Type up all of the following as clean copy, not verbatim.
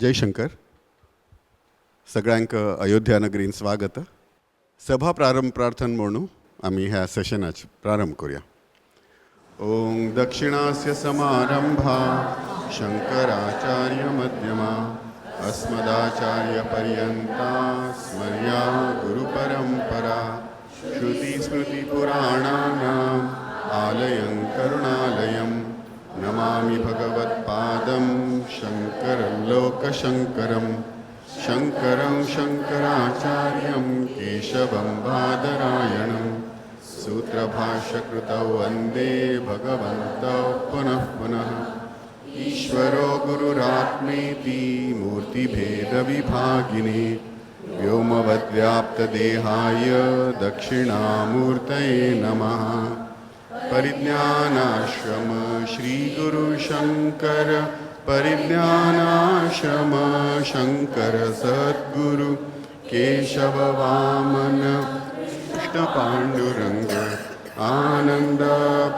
जय शंकर. सगळ्यांक अयोध्या नगरीन स्वागत. सभा प्रारंभ प्रार्थन म्हणून आम्ही ह्या सेशनाचे प्रारंभ करूया. ओम दक्षिणास्य समारंभा शंकराचार्य मध्यमा अस्मदाचार्य पर्यंता स्मर्या गुरुपरंपरा श्रुति स्मृति पुराणानाम आलयं करुणालयं नमामि भगवत्पादं शंकरं लोकशंकरं शंकरं शंकराचार्यं केशवं बादरायणं सूत्रभाष्यकृतौ वन्दे भगवन्तौ पुनः पुनः. ईश्वरो गुरुरात्मेति मूर्तिभेदविभागिने व्योमवद्व्याप्तदेहाय दक्षिणामूर्तये नमः. परिज्ञानाश्रम श्री गुरु शंकर परिज्ञानाश्रम शंकर सद्गुरु केशव वामन कृष्ण पांडुरंग आनंद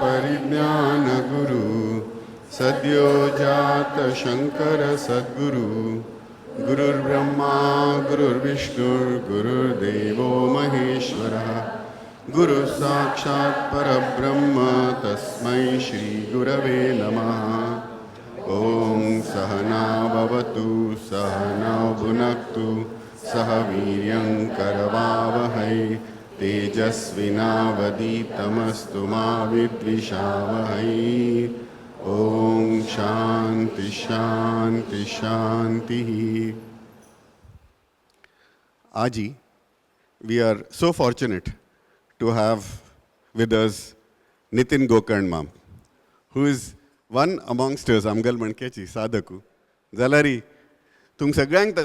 परिज्ञान गुरु सद्यो जात शंकर सद्गुरु गुरुर्ब्रह्मा गुरुर्विष्णुर्गुरुर्देवो महेश्वरः गुरु साक्षात् परब्रह्म तस्मै श्री गुरवे नमः. ओम सहना भवतु सहनौ भुनक्तु सह वीर्यं करवावहै तेजस्विनावधीतमस्तु मा विद्विषावहै. ओम शांति शांति शांति. Aji, we are so fortunate to have with us Nitin Gokarn ma'am, who is one amongst us, आमगल मणकेची साधकू जाल्यारी तुम सगळ्यांक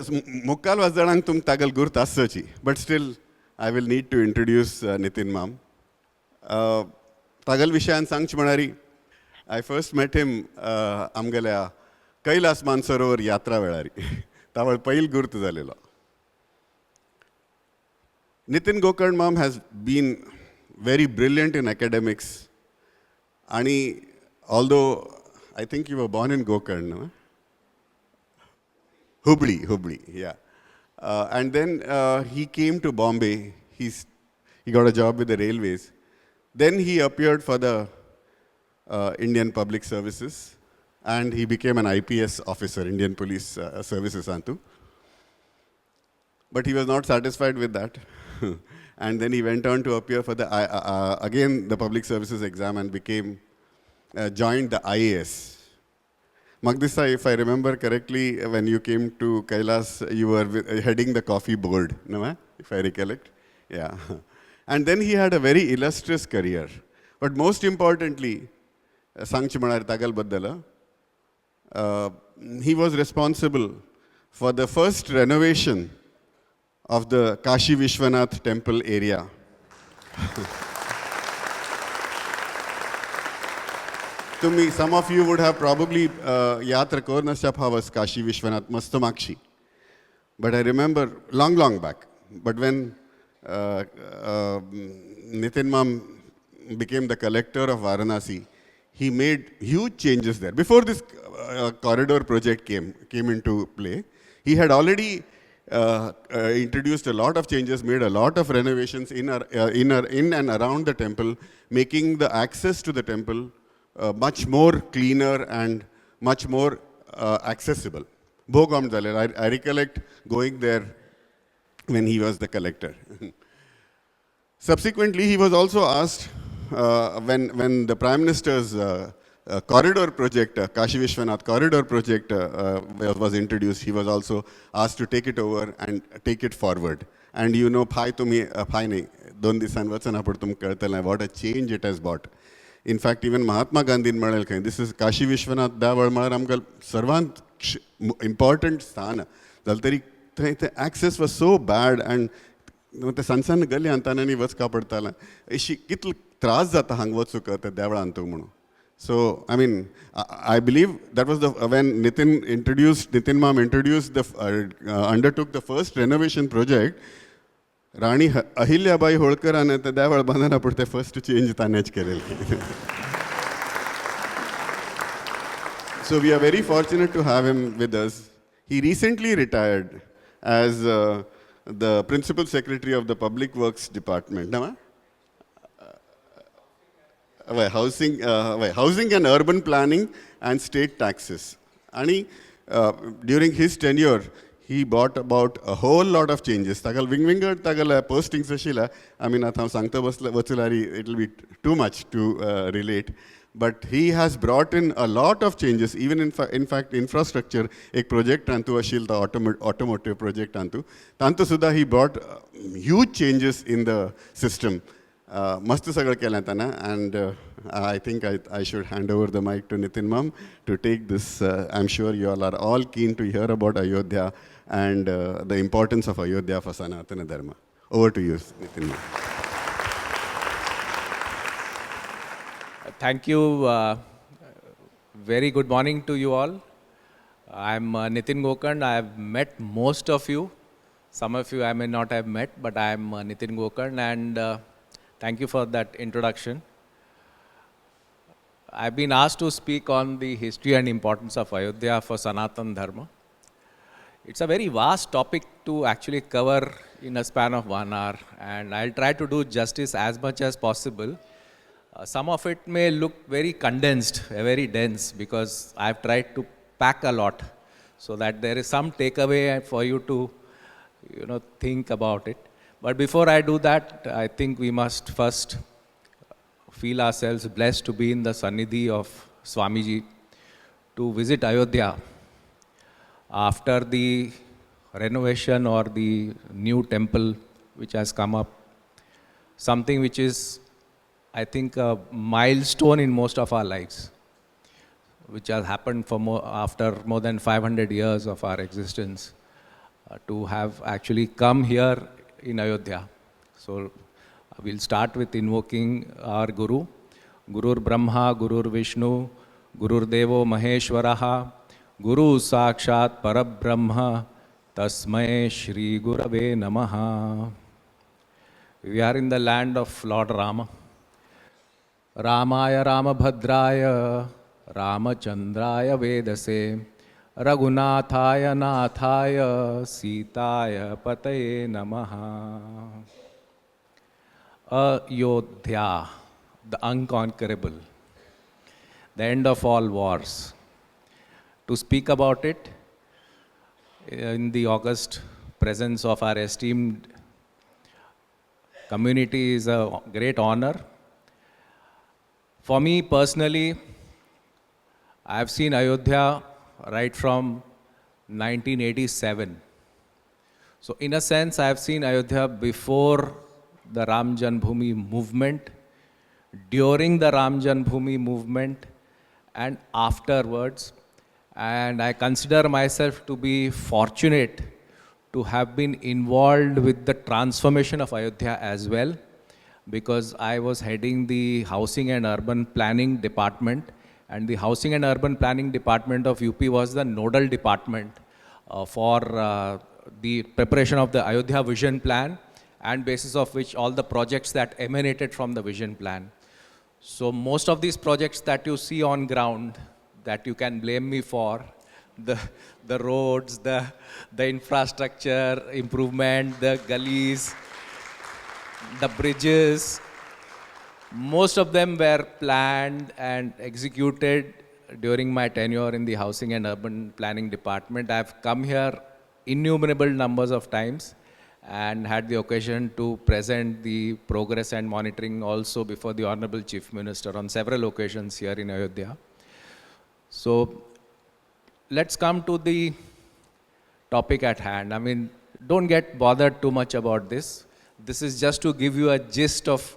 मुक्काल वाज जाणांक तुम तागल गुर्त आसची, but still I will need to introduce Nitin ma'am. तागल विशयान सांगचे म्हणारी आय फर्स्ट मेट हिम आमगेल्या कैलास मानसरोवर यात्रा वेळारी तावळ पयल गुर्त जालेलो. Nitin Gokarn ma'am has been very brilliant in academics, and although I think you were born in Gokarn, no? Hubli, yeah. And then he came to Bombay. He got a job with the railways. Then he appeared for the Indian Public Services, and he became an IPS officer, Indian Police Services Antu. But he was not satisfied with that. And then he went on to appear for the again the public services exam and joined the IAS. Magdisa, if I remember correctly, when you came to Kailas, you were heading the coffee board, no? If I recollect, yeah. And then he had a very illustrious career. But most importantly, Sangchi Manar Tagal Baddala, he was responsible for the first renovation of the Kashi Vishwanath temple area. Some of you would have probably yatra kornashap was Kashi Vishwanath Mastamakshi. But I remember long back. But when Nitin Ma'am became the collector of Varanasi, he made huge changes there. Before this corridor project came into play, he had already introduced a lot of changes, made a lot of renovations in and around the temple, making the access to the temple much more cleaner and much more accessible. I recollect going there when he was the collector. Subsequently, he was also asked when the Prime Minister's corridor project, Kashi Vishwanath corridor project was introduced, he was also asked to take it over and take it forward. And you know, what a change it has brought. In fact, even Mahatma Gandhi in this is Kashi Vishwanath Sarvant important sthana. The access was so bad, and the sansan gali antanani was kapadtala. Ishi kitl tras jata hangwatsu karte devla antu munu. So, I mean, I believe that was when Nitin Ma'am introduced undertook the first renovation project. Rani Ahilya Bai Holkar and the Deval Bandana put the first to change Tanaj Kerel. So we are very fortunate to have him with us. He recently retired as the Principal Secretary of the Public Works Department. Housing and urban planning and state taxes. And during his tenure, he brought about a whole lot of changes. Tagal wingwinger tagal postings ashila. I mean, atham sangta vachulari, it will be too much to relate. But he has brought in a lot of changes, even in fact, infrastructure, ek project antu ashil, the automotive project antu. Tantu Sudha, he brought huge changes in the system. Mastu sagal kelantana, and I think I should hand over the mic to Nitin Mam to take this. I'm sure you all are all keen to hear about Ayodhya and the importance of Ayodhya for Sanatana Dharma. Over to you, Nitin Mam. Thank you. Very good morning to you all. I'm Nitin Gokarn. I have met most of you. Some of you I may not have met, but I'm Nitin Gokarn, and thank you for that introduction. I've been asked to speak on the history and importance of Ayodhya for Sanatana Dharma. It's a very vast topic to actually cover in a span of 1 hour, and I'll try to do justice as much as possible. Some of it may look very condensed, very dense, because I've tried to pack a lot so that there is some takeaway for you to think about it. But before I do that, I think we must first feel ourselves blessed to be in the Sannidhi of Swamiji, to visit Ayodhya after the renovation or the new temple which has come up, something which is, I think, a milestone in most of our lives, which has happened after more than 500 years of our existence, to have actually come here in Ayodhya. So we'll start with invoking our Guru. Gurur Brahma, Gurur Vishnu, Gurur Devo Maheshwaraha, Guru Sakshat Parabrahma, Tasmai Shri Gurave Namaha. We are in the land of Lord Rama. Ramaya Ramabhadraya Ramachandraya Vedase Raghunathaya Nathaya Sitaya Pataye Namaha. Ayodhya, the unconquerable, the end of all wars. To speak about it in the august presence of our esteemed community is a great honor. For me personally, I have seen Ayodhya right from 1987. So in a sense, I have seen Ayodhya before the Ram Janmabhoomi movement, during the Ram Janmabhoomi movement, and afterwards. And I consider myself to be fortunate to have been involved with the transformation of Ayodhya as well, because I was heading the Housing and Urban Planning Department, and the Housing and Urban Planning Department of UP was the nodal department for the preparation of the Ayodhya Vision Plan, and basis of which all the projects that emanated from the Vision Plan. So most of these projects that you see on ground, that you can blame me for, the roads, the infrastructure improvement, the gullies, the bridges, most of them were planned and executed during my tenure in the Housing and Urban Planning Department. I've come here innumerable numbers of times and had the occasion to present the progress and monitoring also before the Honorable Chief Minister on several occasions here in Ayodhya. So let's come to the topic at hand. I mean, don't get bothered too much about this. This is just to give you a gist of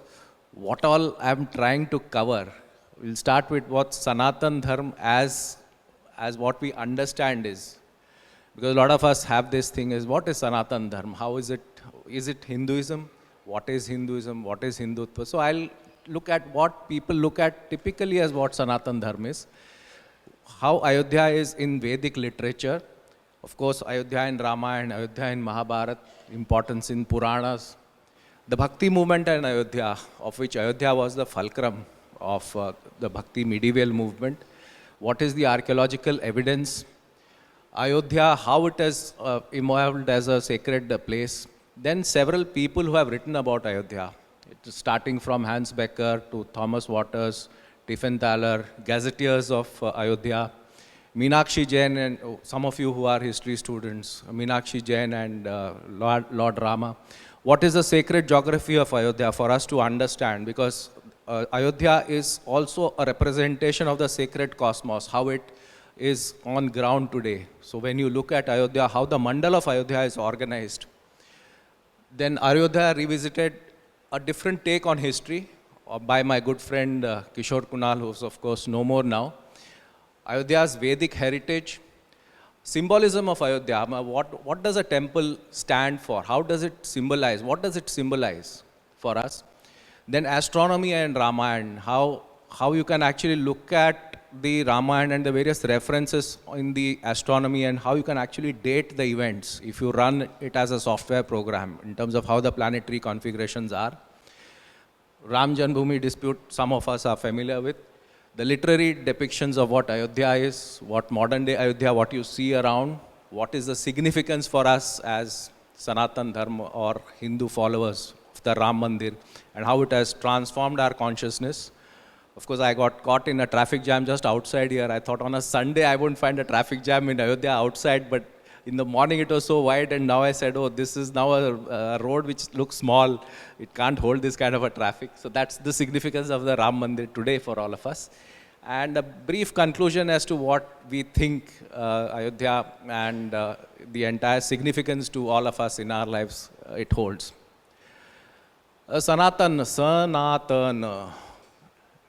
what all I'm trying to cover. We'll start with what Sanatana Dharma as what we understand is. Because a lot of us have this thing is, what is Sanatana Dharma? How is it? Is it Hinduism? What is Hinduism? What is Hindutva? So I'll look at what people look at typically as what Sanatana Dharma is. How Ayodhya is in Vedic literature. Of course, Ayodhya in Ramayana, Ayodhya in Mahabharata, importance in Puranas. The Bhakti movement in Ayodhya, of which Ayodhya was the fulcrum of the Bhakti medieval movement. What is the archaeological evidence Ayodhya, how it has evolved as a sacred place. Then several people who have written about Ayodhya, starting from Hans Becker to Thomas Waters, Tiefenthaler, gazetteers of Ayodhya, Meenakshi Jain, and some of you who are history students, Meenakshi Jain and Lord Rama. What is the sacred geography of Ayodhya for us to understand? Because Ayodhya is also a representation of the sacred cosmos, how it is on ground today. So when you look at Ayodhya, how the mandal of Ayodhya is organized, then Ayodhya revisited a different take on history by my good friend Kishore Kunal, who's of course no more now. Ayodhya's Vedic heritage, symbolism of Ayodhya, what does a temple stand for? How does it symbolize? What does it symbolize for us? Then astronomy and Ramayana, how you can actually look at the Ramayana and the various references in the astronomy and how you can actually date the events if you run it as a software program in terms of how the planetary configurations are. Ram Janmabhoomi dispute, some of us are familiar with. The literary depictions of what Ayodhya is, what modern day Ayodhya, what you see around, what is the significance for us as Sanatana Dharma or Hindu followers of the Ram Mandir, and how it has transformed our consciousness. Of course, I got caught in a traffic jam just outside here. I thought on a Sunday I wouldn't find a traffic jam in Ayodhya outside, but in the morning it was so wide, and now I said, oh, this is now a road which looks small. It can't hold this kind of a traffic. So that's the significance of the Ram Mandir today for all of us. And a brief conclusion as to what we think Ayodhya and the entire significance to all of us in our lives it holds. Sanatana,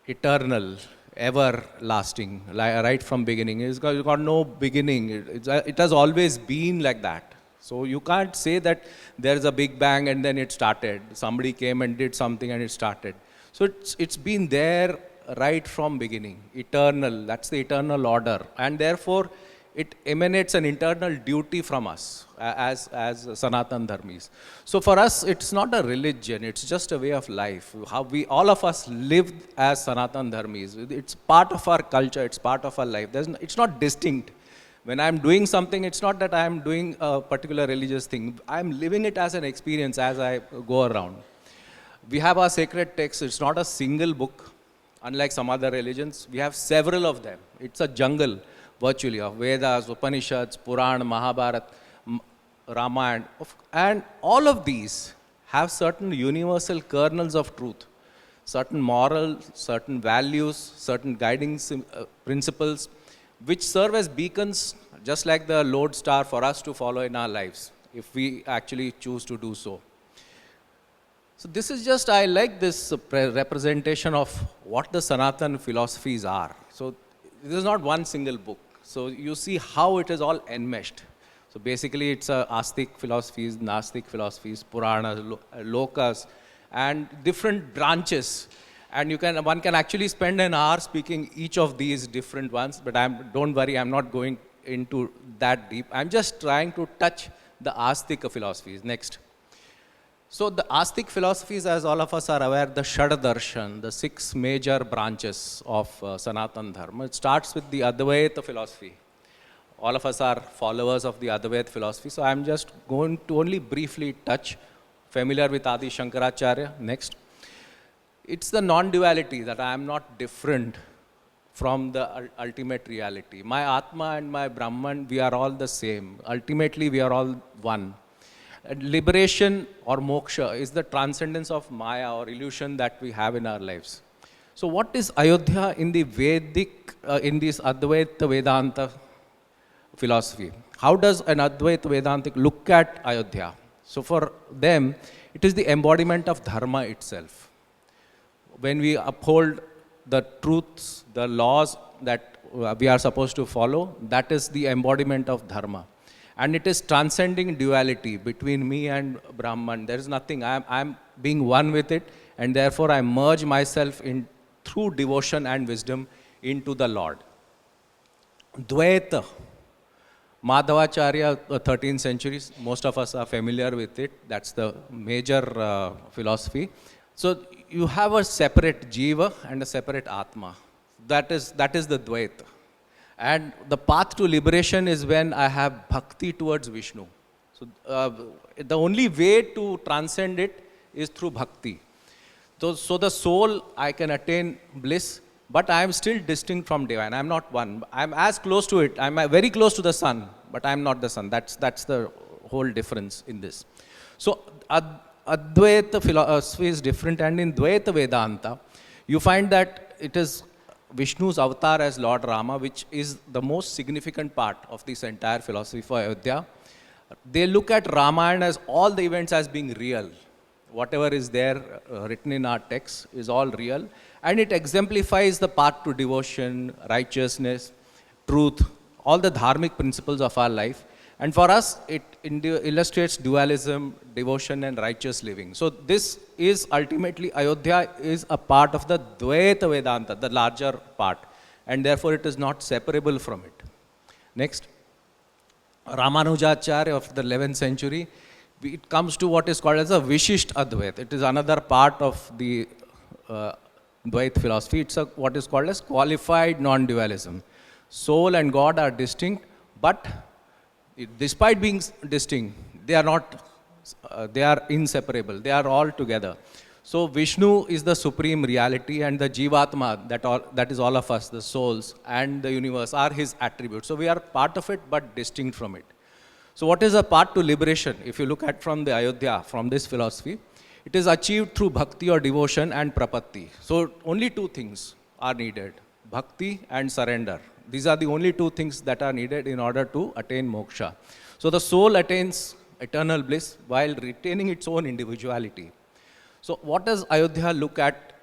eternal, everlasting, right from beginning. It's got no beginning. It has always been like that. So you can't say that there's a big bang and then it started. Somebody came and did something and it started. So it's been there right from beginning. Eternal, that's the eternal order. And therefore, it emanates an internal duty from us as Sanatana Dharmis. So for us, it's not a religion, it's just a way of life. How we, all of us live as Sanatana Dharmis. It's part of our culture, it's part of our life. It's not distinct. When I'm doing something, it's not that I'm doing a particular religious thing. I'm living it as an experience as I go around. We have our sacred texts, it's not a single book. Unlike some other religions, we have several of them. It's a jungle, virtually, of Vedas, Upanishads, Purana, Mahabharata, Ramayana. And all of these have certain universal kernels of truth, certain morals, certain values, certain guiding principles, which serve as beacons, just like the lodestar for us to follow in our lives, if we actually choose to do so. So this is just, I like this representation of what the Sanatana philosophies are. So this is not one single book. So you see how it is all enmeshed. So basically it's Astic philosophies, Nastic philosophies, Puranas, Lokas, and different branches. And one can actually spend an hour speaking each of these different ones, but don't worry, I'm not going into that deep. I'm just trying to touch the Astic philosophies. Next. So the Astic philosophies, as all of us are aware, the Shadadarshan, the 6 major branches of Sanatana Dharma. It starts with the Advaita philosophy. All of us are followers of the Advaita philosophy, so I'm just going to only briefly touch, familiar with Adi Shankaracharya. Next. It's the non-duality, that I am not different from the ultimate reality. My Atma and my Brahman, we are all the same. Ultimately, we are all one. And liberation or moksha is the transcendence of Maya or illusion that we have in our lives. So what is Ayodhya in the Vedic, in this Advaita Vedanta philosophy? How does an Advaita Vedantic look at Ayodhya? So for them, it is the embodiment of Dharma itself. When we uphold the truths, the laws that we are supposed to follow, that is the embodiment of Dharma. And it is transcending duality between me and Brahman. There is nothing. I'm being one with it, and therefore I merge myself in through devotion and wisdom into the Lord. Dvaita. Madhavacharya, 13th century, most of us are familiar with it. That's the major philosophy. So you have a separate jiva and a separate atma. That is the Dvaita. And the path to liberation is when I have bhakti towards Vishnu. So the only way to transcend it is through bhakti. So the soul, I can attain bliss, but I am still distinct from divine. I am not one. I am as close to it. I am very close to the sun, but I am not the sun. That's the whole difference in this. So Advaita philosophy is different, and in Dvaita Vedanta, you find that it is Vishnu's avatar as Lord Rama, which is the most significant part of this entire philosophy for Ayodhya. They look at Ramayana as all the events as being real. Whatever is there written in our text is all real, and it exemplifies the path to devotion, righteousness, truth, all the dharmic principles of our life. And for us, it illustrates dualism, devotion, and righteous living. So this is ultimately, Ayodhya is a part of the Dvaita Vedanta, the larger part, and therefore it is not separable from it. Next. Ramanujacharya of the 11th century, it comes to what is called as a Vishisht Advaita. It is another part of the Dvaita philosophy. It's what is called as qualified non-dualism. Soul and God are distinct, but despite being distinct, they are not, they are inseparable. They are all together. So Vishnu is the supreme reality, and the Jivatma, that is all of us, the souls and the universe, are his attributes. So we are part of it, but distinct from it. So what is the path to liberation? If you look at from the Ayodhya, from this philosophy, it is achieved through bhakti or devotion and prapatti. So only two things are needed, bhakti and surrender. These are the only two things that are needed in order to attain moksha. So the soul attains eternal bliss while retaining its own individuality. So what does Ayodhya look at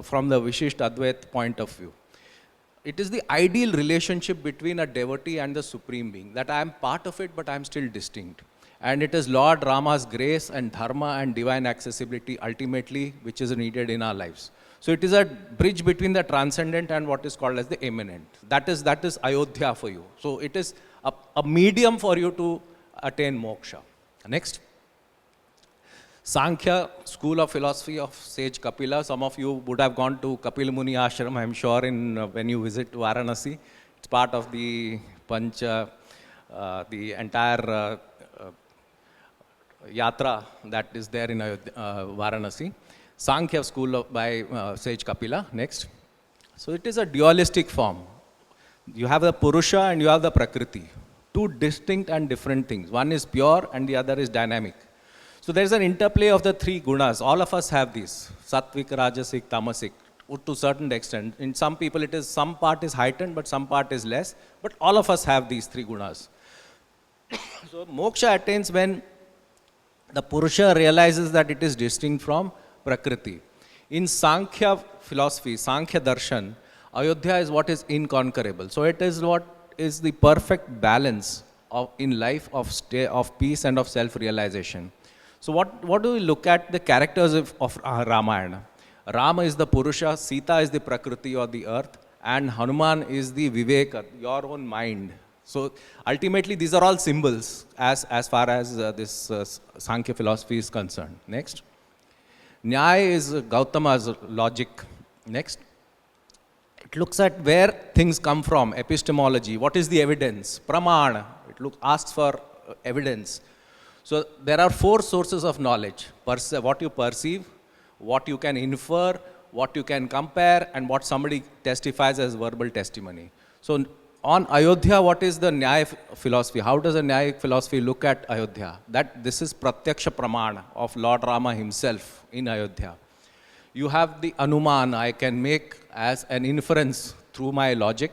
from the Vishisht Advaita point of view? It is the ideal relationship between a devotee and the Supreme Being, that I am part of it, but I am still distinct. And it is Lord Rama's grace and dharma and divine accessibility ultimately which is needed in our lives. So it is a bridge between the transcendent and what is called as the immanent. That is Ayodhya for you. So it is a medium for you to attain moksha. Next. Sankhya, school of philosophy of sage Kapila. Some of you would have gone to Kapil Muni Ashram, I am sure, when you visit Varanasi. It's part of the Pancha, the entire yatra that is there in Varanasi. Sankhya school by sage Kapila. Next. So it is a dualistic form. You have the Purusha and you have the Prakriti. Two distinct and different things. One is pure and the other is dynamic. So there is an interplay of the three gunas. All of us have these, sattvic, rajasic, tamasic, to a certain extent. In some people it is, some part is heightened, but some part is less. But all of us have these three gunas. So moksha attains when the Purusha realizes that it is distinct from Prakriti. In Sankhya philosophy, Sankhya Darshan, Ayodhya is what is inconquerable. So it is what is the perfect balance in life of peace and of self-realization. So what do we look at the characters of Ramayana? Rama is the Purusha, Sita is the Prakriti or the earth, and Hanuman is the Viveka, your own mind. So ultimately these are all symbols as far as this Sankhya philosophy is concerned. Next. Nyaya is Gautama's logic. Next. It looks at where things come from, epistemology. What is the evidence? Pramana. It asks for evidence. So there are four sources of knowledge. What you perceive, what you can infer, what you can compare, and what somebody testifies as verbal testimony. So on Ayodhya, what is the Nyaya philosophy? How does a Nyaya philosophy look at Ayodhya? That this is Pratyaksha Pramana of Lord Rama himself in Ayodhya. You have the Anuman I can make as an inference through my logic.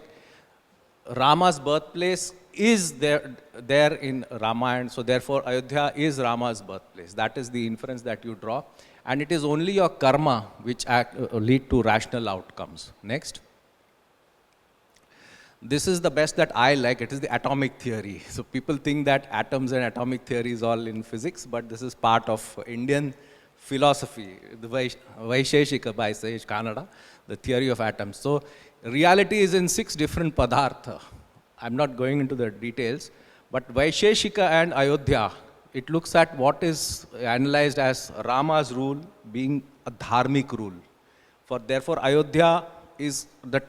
Rama's birthplace is there in Ramayana, so therefore Ayodhya is Rama's birthplace. That is the inference that you draw. And it is only your karma which lead to rational outcomes. Next. This is the best that I like. It is the atomic theory. So people think that atoms and atomic theory is all in physics, but this is part of Indian philosophy, the Vaisheshika by Sage Kannada, the theory of atoms. So reality is in 6 different padartha. I'm not going into the details, but Vaisheshika and Ayodhya, it looks at what is analyzed as Rama's rule being a dharmic rule. Therefore, Ayodhya is the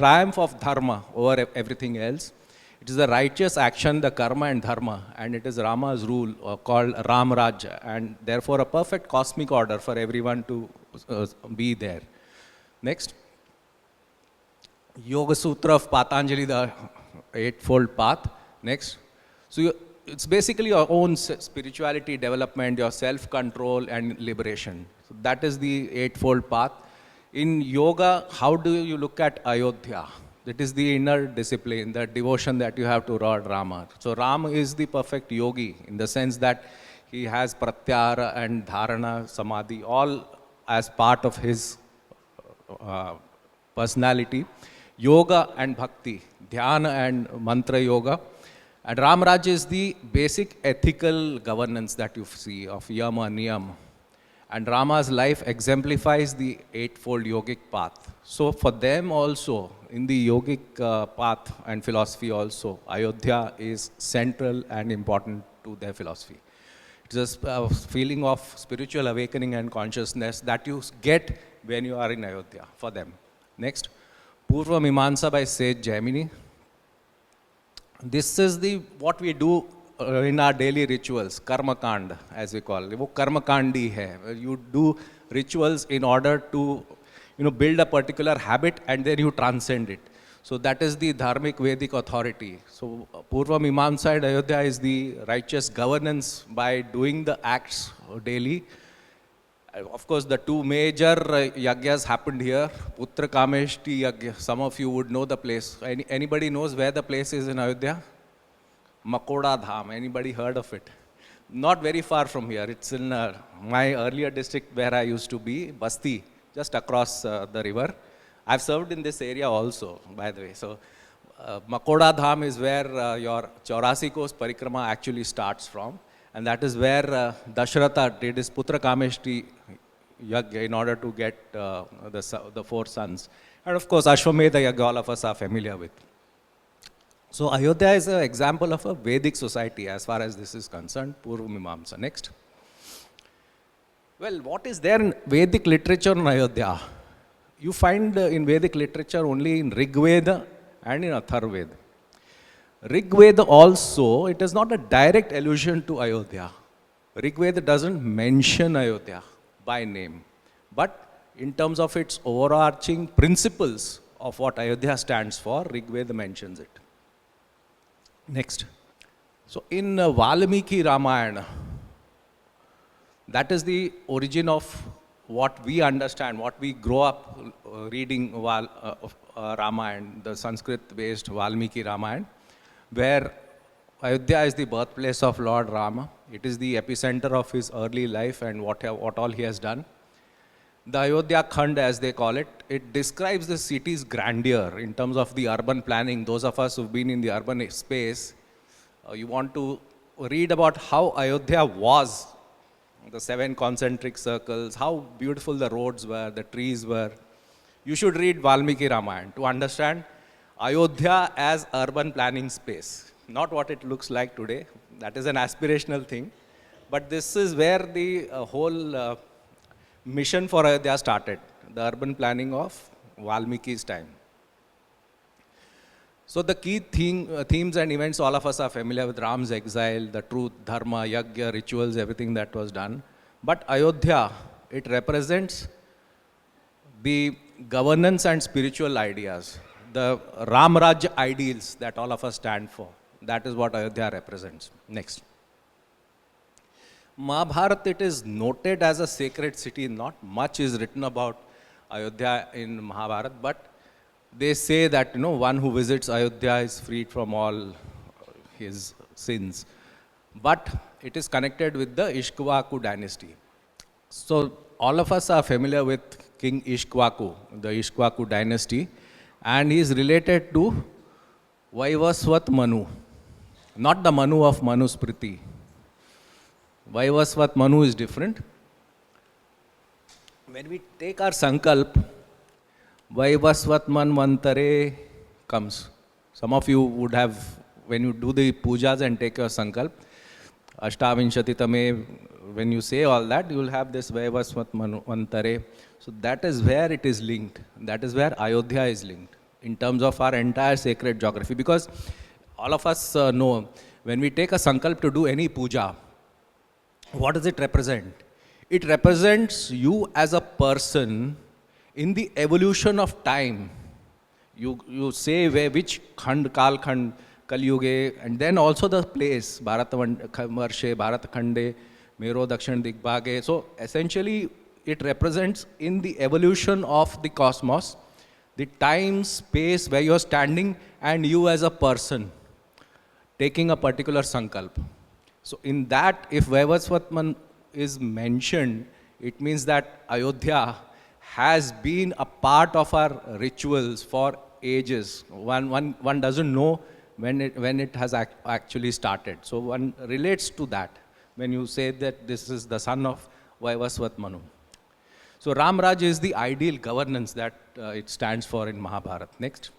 triumph of dharma over everything else. It is the righteous action, the karma and dharma, and it is Rama's rule called Ram Raj, and therefore a perfect cosmic order for everyone to be there. Next. Yoga Sutra of Patanjali, the Eightfold Path. Next. So it's basically your own spirituality development, your self-control and liberation. So that is the Eightfold Path. In yoga, how do you look at Ayodhya? That is the inner discipline, the devotion that you have to Lord Rama. So Rama is the perfect yogi in the sense that he has pratyahara and dharana, samadhi, all as part of his personality. Yoga and bhakti, dhyana and mantra yoga. And Ram Raj is the basic ethical governance that you see of yama, niyam. And Rama's life exemplifies the eightfold yogic path. So for them also, in the yogic path and philosophy also, Ayodhya is central and important to their philosophy. It's a feeling of spiritual awakening and consciousness that you get when you are in Ayodhya for them. Next. Purva Mimamsa by Sage Jaimini. This is what we do in our daily rituals, karma kand as we call it. वो कर्म कांडी है. You do rituals in order to build a particular habit and then you transcend it. So that is the dharmic Vedic authority. So Purva Mimamsa and Ayodhya is the righteous governance by doing the acts daily. Of course, the two major yagyas happened here. Putra Kameshti Yagya. Some of you would know the place. Anybody knows where the place is in Ayodhya? Makoda Dham. Anybody heard of it? Not very far from here. It's in my earlier district where I used to be, Basti, just across the river. I've served in this area also, by the way. So Makoda Dham is where your Chaurasi Kos Parikrama actually starts from. And that is where Dashratha did his Putra Kameshti Yagya in order to get the four sons. And of course, Ashwamedha Yagya, all of us are familiar with. So Ayodhya is an example of a Vedic society as far as this is concerned. Purva Mimamsa. Next. Well, what is there in Vedic literature in Ayodhya? You find in Vedic literature only in Rig Veda and in Atharvaveda. Rig Veda also, it is not a direct allusion to Ayodhya. Rig Veda doesn't mention Ayodhya by name. But in terms of its overarching principles of what Ayodhya stands for, Rig Veda mentions it. Next. So in Valmiki Ramayana, that is the origin of what we understand, what we grow up reading Ramayana, the Sanskrit-based Valmiki Ramayana, where Ayodhya is the birthplace of Lord Rama. It is the epicenter of his early life and what all he has done. The Ayodhya Khand, as they call it, it describes the city's grandeur in terms of the urban planning. Those of us who've been in the urban space, you want to read about how Ayodhya was, the 7 concentric circles, how beautiful the roads were, the trees were. You should read Valmiki Ramayana to understand Ayodhya as urban planning space. Not what it looks like today. That is an aspirational thing. But this is where the whole mission for Ayodhya started, the urban planning of Valmiki's time. So the key themes and events, all of us are familiar with Ram's exile, the truth, dharma, yagya, rituals, everything that was done. But Ayodhya, it represents the governance and spiritual ideas, the Ram Raj ideals that all of us stand for. That is what Ayodhya represents. Next. Mahabharata, it is noted as a sacred city. Not much is written about Ayodhya in Mahabharata, but they say that one who visits Ayodhya is freed from all his sins. But it is connected with the Ishkwaku dynasty. So all of us are familiar with King Ishkwaku, the Ishkwaku dynasty, and he is related to Vaivasvat Manu, not the Manu of Manusmriti. Vaivasvat Manu is different. When we take our sankalp, Vaivasvat Manvantare comes. Some of you would have, when you do the pujas and take your sankalp, Ashtavinshati Tame, when you say all that, you will have this Vaivasvat Manvantare. So that is where it is linked. That is where Ayodhya is linked. in terms of our entire sacred geography. Because all of us know, when we take a sankalp to do any puja, what does it represent? It represents you as a person in the evolution of time. You say where, which khand, kal khand, kal yuge, and then also the place, Bharatavarshe, Bharat Khande, Mero Dakshin Digbage. So essentially, it represents in the evolution of the cosmos, the time, space where you're standing, and you as a person taking a particular sankalp. So in that, if Vaivasvatman is mentioned, it means that Ayodhya has been a part of our rituals for ages. One doesn't know when it has actually started. So one relates to that when you say that this is the son of Vaivasvat Manu. So Ram Raj is the ideal governance that it stands for in Mahabharata. Next.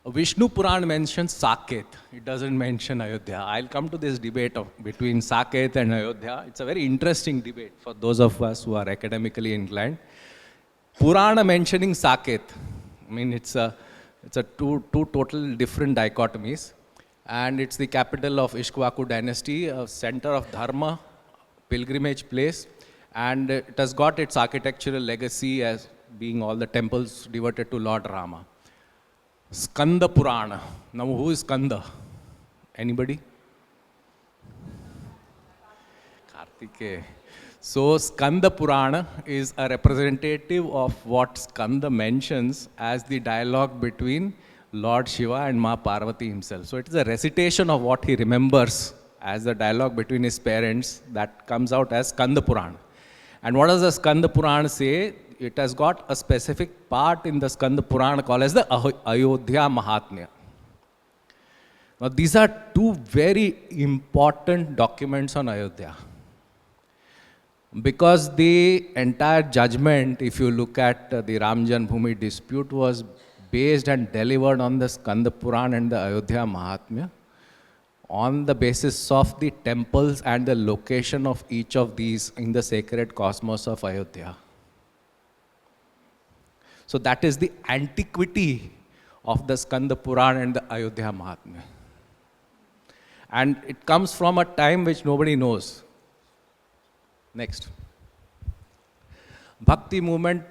Vishnu Puran mentions Saket. It doesn't mention Ayodhya. I'll come to this debate between Saket and Ayodhya. It's a very interesting debate for those of us who are academically inclined. Purana mentioning Saket. I mean, it's a two total different dichotomies. And it's the capital of Ishkwaku dynasty, a center of Dharma, pilgrimage place. And it has got its architectural legacy as being all the temples devoted to Lord Rama. Skanda Purana. Now, who is Skanda? Anybody? Kartikeya. So, Skanda Purana is a representative of what Skanda mentions as the dialogue between Lord Shiva and Ma Parvati himself. So, it is a recitation of what he remembers as the dialogue between his parents that comes out as Skanda Purana. And what does the Skanda Purana say? It has got a specific part in the Skanda Purana called as the Ayodhya Mahatmya. Now, these are two very important documents on Ayodhya. Because the entire judgment, if you look at the Ram Janmabhoomi dispute, was based and delivered on the Skanda Purana and the Ayodhya Mahatmya, on the basis of the temples and the location of each of these in the sacred cosmos of Ayodhya. So that is the antiquity of the Skanda Purana and the Ayodhya Mahatmya. And it comes from a time which nobody knows. Next. Bhakti movement,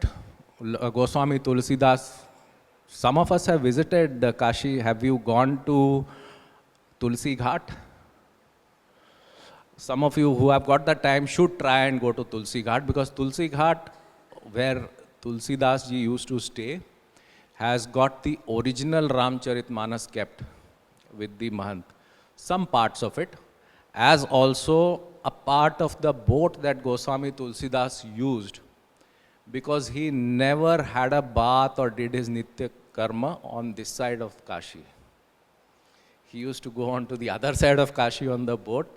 Goswami Tulsidas. Some of us have visited Kashi. Have you gone to Tulsi Ghat? Some of you who have got the time should try and go to Tulsi Ghat, because Tulsi Ghat, where Tulsidas ji used to stay, has got the original Ramcharitmanas kept with the Mahant. Some parts of it, as also a part of the boat that Goswami Tulsidas used, because he never had a bath or did his Nitya Karma on this side of Kashi. He used to go on to the other side of Kashi on the boat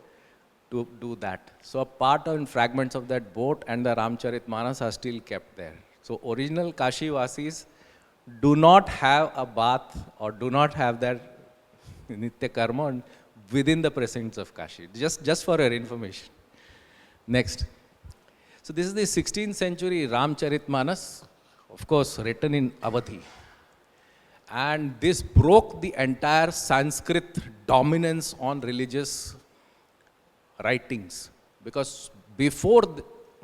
to do that. So a part and fragments of that boat and the Ramcharitmanas are still kept there. So original Kashi Vasis do not have a bath or do not have that Nitya Karma within the precincts of Kashi. Just for your information. Next. So this is the 16th century Ramcharitmanas, of course written in Awadhi. And this broke the entire Sanskrit dominance on religious writings. Because before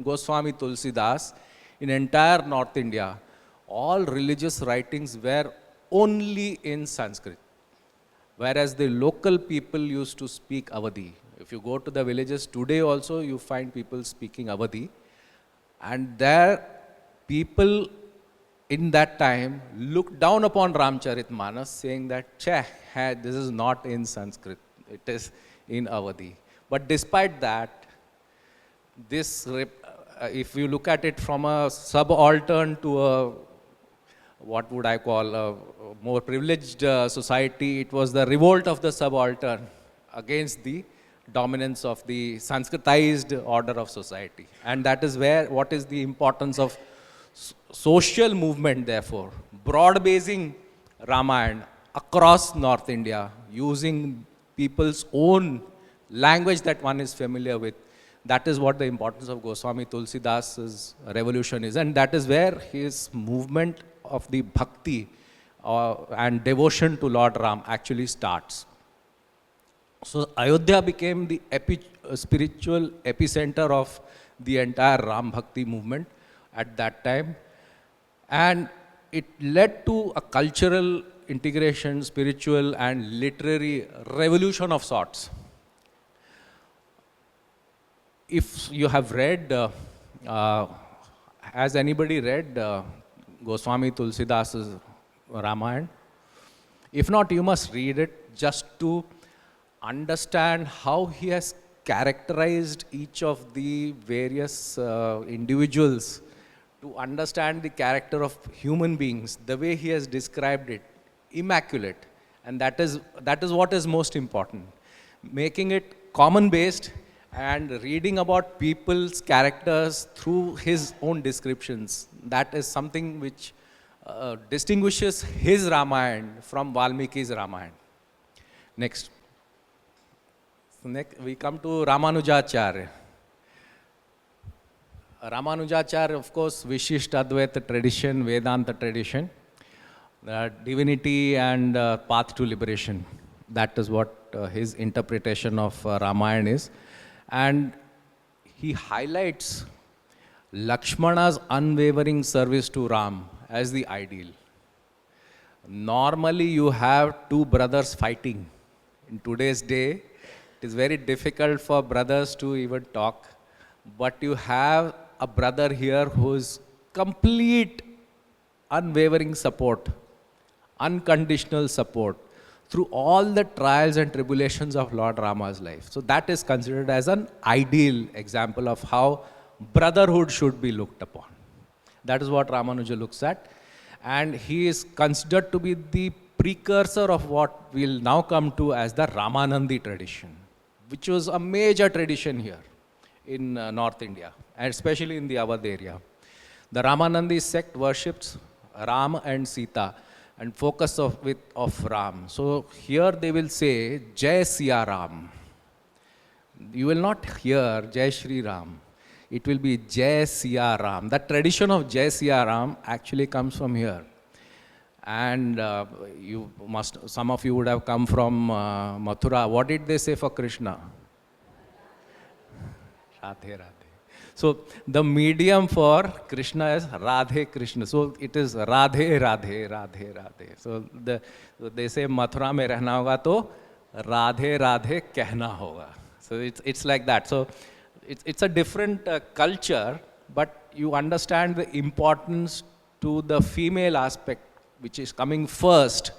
Goswami Tulsidas, in entire North India, all religious writings were only in Sanskrit. Whereas the local people used to speak Awadhi. If you go to the villages today also, you find people speaking Awadhi. And there, people in that time looked down upon Ramcharitmanas, saying that, this is not in Sanskrit, it is in Awadhi. But despite that, this, if you look at it from a subaltern to a, what would I call, a more privileged society, it was the revolt of the subaltern against the dominance of the Sanskritized order of society. And that is where, what is the importance of social movement, therefore, broad-basing Ramayana across North India, using people's own language that one is familiar with. That is what the importance of Goswami Tulsidas' revolution is. And that is where his movement of the bhakti and devotion to Lord Ram actually starts. So Ayodhya became the spiritual epicenter of the entire Ram Bhakti movement at that time. And it led to a cultural integration, spiritual and literary revolution of sorts. If you have read, has anybody read Goswami Tulsidasa's Ramayana? If not, you must read it just to understand how he has characterized each of the various individuals, to understand the character of human beings, the way he has described it, immaculate. And that is what is most important. Making it common-based and reading about people's characters through his own descriptions. That is something which distinguishes his Ramayana from Valmiki's Ramayana. Next. So next we come to Ramanujacharya. Ramanujacharya, of course, Vishishta Advaita tradition, Vedanta tradition, divinity and path to liberation. That is what his interpretation of Ramayana is. And he highlights Lakshmana's unwavering service to Ram as the ideal. Normally, you have two brothers fighting. In today's day, it is very difficult for brothers to even talk. But you have a brother here whose complete unwavering support, unconditional support through all the trials and tribulations of Lord Rama's life. So that is considered as an ideal example of how brotherhood should be looked upon. That is what Ramanuja looks at. And he is considered to be the precursor of what we'll now come to as the Ramanandi tradition, which was a major tradition here in North India, and especially in the Awadh area. The Ramanandi sect worships Ram and Sita and focus of Ram. So here they will say Jai Siya Ram. You will not hear Jai Shri Ram. It will be Jai Siya Ram. That tradition of Jai Siya Ram actually comes from here. And some of you would have come from Mathura. What did they say for Krishna? Radhe Radhe. So the medium for Krishna is Radhe Krishna. So it is Radhe Radhe Radhe Radhe. So they say Mathura mein rehna hoga to Radhe Radhe kehna hoga. So it's like that. So it's a different culture, but you understand the importance to the female aspect, which is coming first.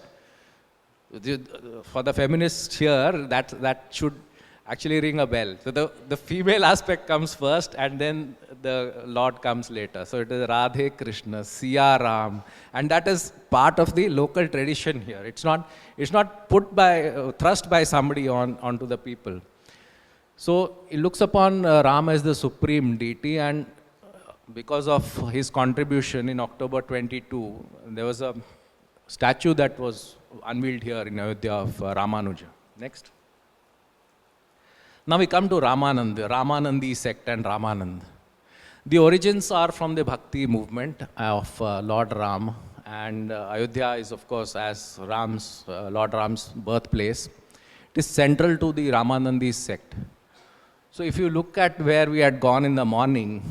For the feminists here, that should actually ring a bell. So the female aspect comes first and then the Lord comes later. So it is Radhe Krishna, Siya Ram, and that is part of the local tradition here. It's not thrust by somebody onto the people. So he looks upon Ram as the supreme deity, and because of his contribution in October 22, there was a statue that was unveiled here in Ayodhya of Ramanuja. Next. Now we come to Ramanandi sect and Ramanand. The origins are from the Bhakti movement of Lord Ram, and Ayodhya is, of course, as Lord Ram's birthplace. It is central to the Ramanandi sect. So if you look at where we had gone in the morning,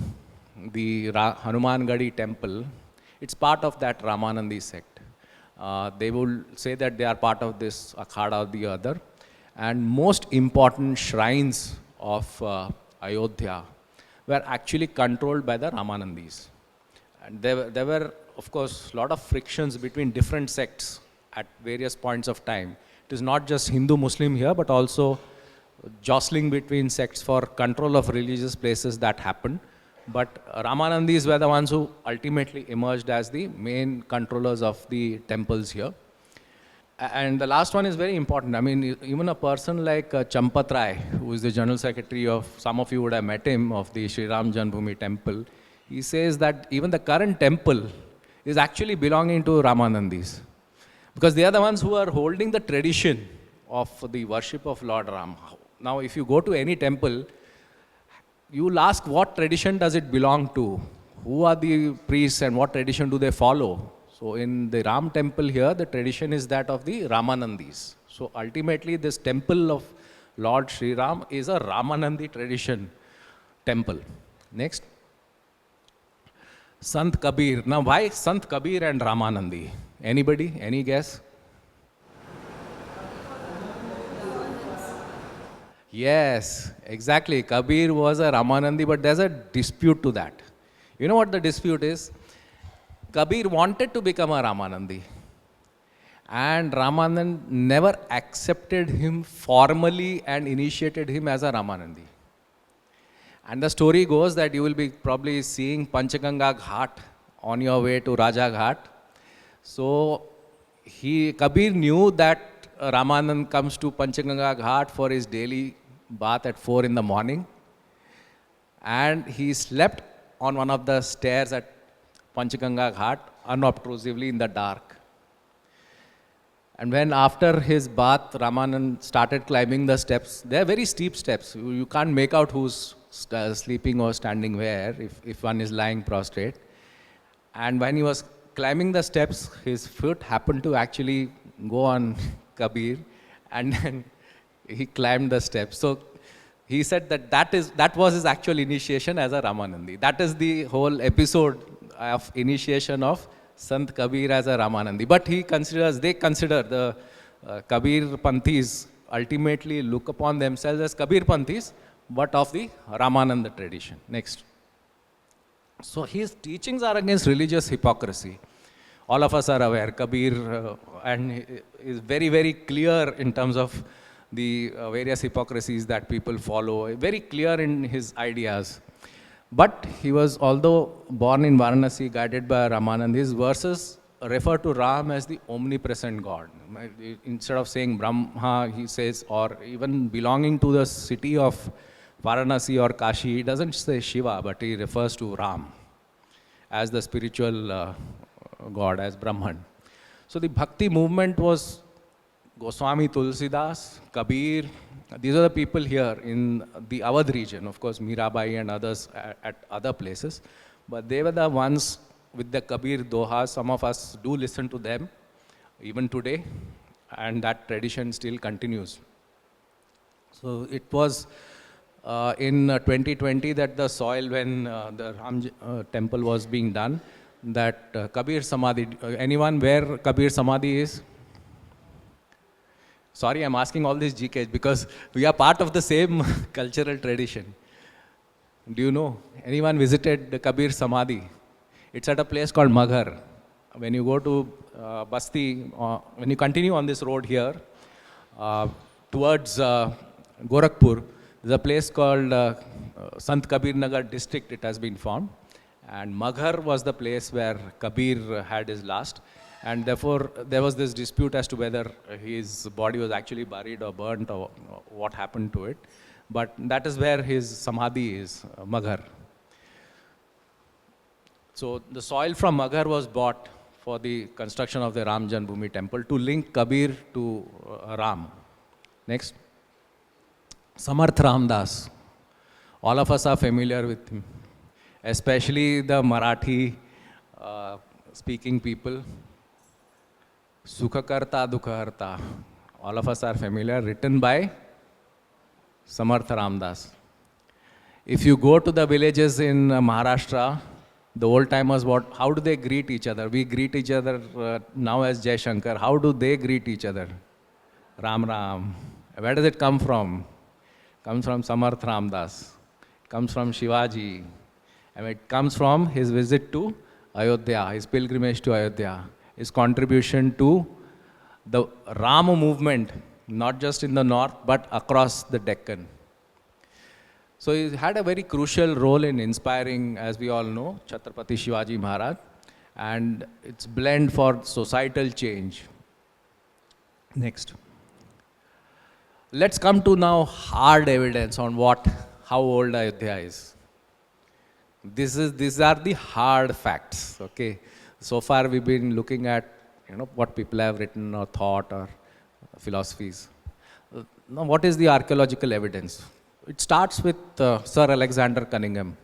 the Hanuman Gadi temple, it's part of that Ramanandi sect. They will say that they are part of this akhada or the other. And most important shrines of Ayodhya were actually controlled by the Ramanandis. And there were, of course, a lot of frictions between different sects at various points of time. It is not just Hindu-Muslim here, but also jostling between sects for control of religious places that happened. But Ramanandis were the ones who ultimately emerged as the main controllers of the temples here. And the last one is very important. I mean, even a person like Champat Rai, who is the General Secretary of, some of you would have met him, of the Shri Ram Janmabhoomi temple, he says that even the current temple is actually belonging to Ramanandis. Because they are the ones who are holding the tradition of the worship of Lord Ram. Now, if you go to any temple, you will ask what tradition does it belong to? Who are the priests and what tradition do they follow? So in the Ram temple here, the tradition is that of the Ramanandis. So ultimately, this temple of Lord Shri Ram is a Ramanandi tradition temple. Next. Sant Kabir. Now, why Sant Kabir and Ramanandi? Anybody? Any guess? Yes, exactly. Kabir was a Ramanandi, but there's a dispute to that. You know what the dispute is? Kabir wanted to become a Ramanandi, and Ramanand never accepted him formally and initiated him as a Ramanandi. And the story goes that you will be probably seeing Panchaganga Ghat on your way to Raja Ghat. So Kabir knew that Ramanand comes to Panchaganga Ghat for his daily bath at 4 in the morning. And he slept on one of the stairs at Panchaganga Ghat unobtrusively in the dark. And when after his bath, Ramanand started climbing the steps, they are very steep steps. You can't make out who's sleeping or standing where if one is lying prostrate. And when he was climbing the steps, his foot happened to actually go on Kabir, and then he climbed the steps. So he said that was his actual initiation as a Ramanandi. That is the whole episode of initiation of Sant Kabir as a Ramanandi. But they consider the Kabir Panthis ultimately look upon themselves as Kabir Panthis, but of the Ramananda tradition. Next. So his teachings are against religious hypocrisy. All of us are aware, Kabir and is very, very clear in terms of the various hypocrisies that people follow, very clear in his ideas. But he was, although born in Varanasi, guided by Ramanand, his verses refer to Ram as the omnipresent God. Instead of saying Brahma, he says, or even belonging to the city of Varanasi or Kashi, he doesn't say Shiva, but he refers to Ram as the spiritual God, as Brahman. So the Bhakti movement was Goswami Tulsidas, Kabir. These are the people here in the Awadh region. Of course, Mirabai and others at other places. But they were the ones with the Kabir Dohas. Some of us do listen to them even today. And that tradition still continues. So it was in 2020 that the soil, when the Ram temple was being done, that Kabir Samadhi, anyone where Kabir Samadhi is? Sorry, I'm asking all these GKs because we are part of the same cultural tradition. Do you know? Anyone visited the Kabir Samadhi? It's at a place called Maghar. When you go to Basti, when you continue on this road here, towards Gorakhpur, there's a place called Sant Kabir Nagar district, it has been formed. And Maghar was the place where Kabir had his last. And therefore, there was this dispute as to whether his body was actually buried or burnt or what happened to it. But that is where his Samadhi is, Maghar. So the soil from Maghar was bought for the construction of the Ram Janmabhoomi temple to link Kabir to Ram. Next. Samarth Ramdas. All of us are familiar with him, especially the Marathi speaking people. Sukhakarta Dukhaharta. All of us are familiar, written by Samarth Ramdas. If you go to the villages in Maharashtra, the old timers, how do they greet each other? We greet each other now as Jai Shankar. How do they greet each other? Ram Ram. Where does it come from? Comes from Samarth Ramdas. Comes from Shivaji. And it comes from his visit to Ayodhya, his pilgrimage to Ayodhya, his contribution to the Rama movement, not just in the north, but across the Deccan. So he had a very crucial role in inspiring, as we all know, Chhatrapati Shivaji Maharaj, and its blend for societal change. Next. Let's come to now hard evidence on how old Ayodhya is. These are the hard facts, okay? So far we've been looking at what people have written or thought or philosophies. Now what is the archaeological evidence? It starts with Sir Alexander Cunningham.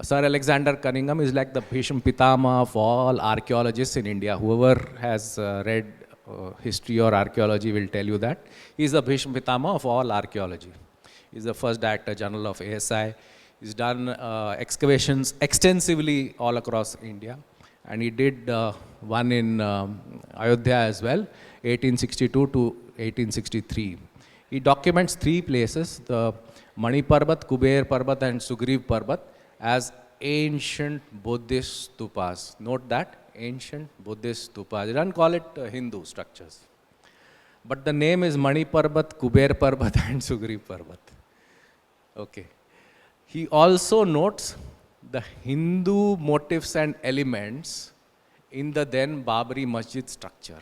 Sir Alexander Cunningham is like the Bhishma Pitama of all archaeologists in India. Whoever has read history or archaeology will tell you that. He is the Bhishma Pitama of all archaeology. He is the first Director General of ASI. He's done excavations extensively all across India. And he did one in Ayodhya as well, 1862 to 1863. He documents three places, the Mani Parbat, Kuber Parbat and Sugriv Parbat, as ancient Buddhist stupas. Note that, ancient Buddhist stupas. They don't call it Hindu structures. But the name is Mani Parbat, Kuber Parbat and Sugriv Parbat. Okay. He also notes the Hindu motifs and elements in the then Babri Masjid structure.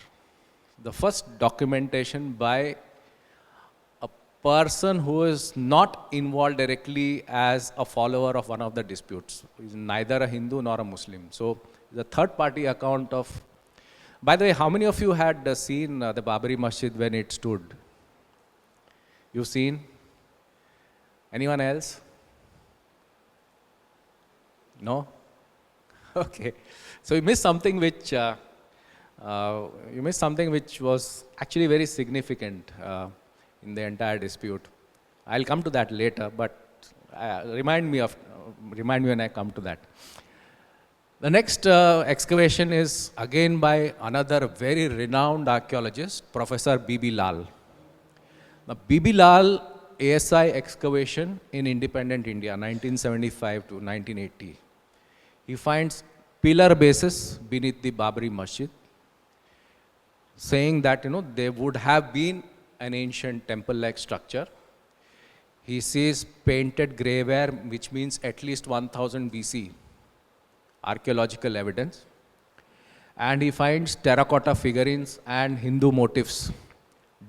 The first documentation by a person who is not involved directly as a follower of one of the disputes. He is neither a Hindu nor a Muslim. So the third party account of, by the way, how many of you had seen the Babri Masjid when it stood? You've seen? Anyone else? No? Okay. So you missed something which was actually very significant in the entire dispute. I'll come to that later, but remind me when I come to that. The next excavation is again by another very renowned archaeologist, Professor B.B. Lal. Now, B.B. Lal ASI excavation in independent India, 1975 to 1980. He finds pillar bases beneath the Babri Masjid, saying that there would have been an ancient temple-like structure. He sees painted grey ware, which means at least 1000 BC, archaeological evidence. And he finds terracotta figurines and Hindu motifs,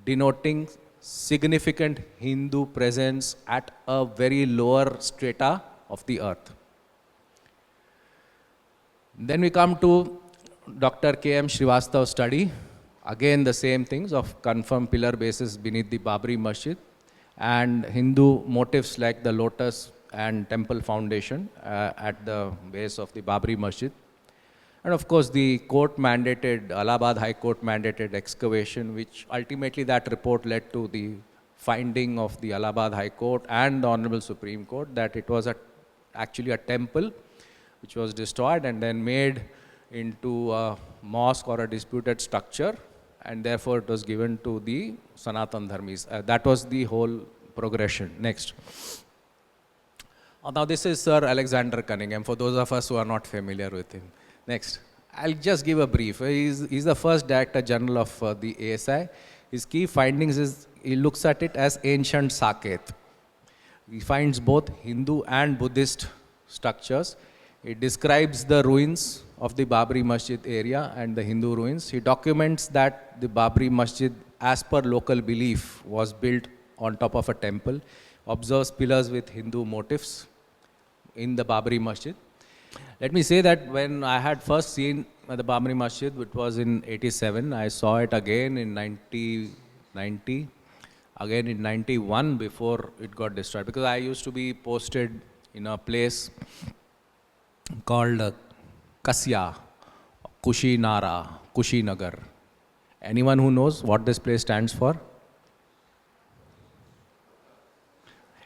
denoting significant Hindu presence at a very lower strata of the earth. Then we come to Dr. K.M. Srivastav's study. Again, the same things of confirmed pillar bases beneath the Babri Masjid and Hindu motifs like the lotus and temple foundation at the base of the Babri Masjid. And of course, the court mandated, Allahabad High Court mandated excavation, which ultimately that report led to the finding of the Allahabad High Court and the Honorable Supreme Court that it was actually a temple which was destroyed and then made into a mosque or a disputed structure, and therefore it was given to the Sanatana Dharmis. That was the whole progression. Next. Now this is Sir Alexander Cunningham, for those of us who are not familiar with him. Next. I'll just give a brief. He's the first Director General of the ASI. His key findings is he looks at it as ancient Saket. He finds both Hindu and Buddhist structures. He describes the ruins of the Babri Masjid area and the Hindu ruins. He documents that the Babri Masjid, as per local belief, was built on top of a temple. Observes pillars with Hindu motifs in the Babri Masjid. Let me say that when I had first seen the Babri Masjid, which was in 87, I saw it again in 90, again in 91 before it got destroyed. Because I used to be posted in a place called Kasya, Kushinara, Kushinagar. Anyone who knows what this place stands for?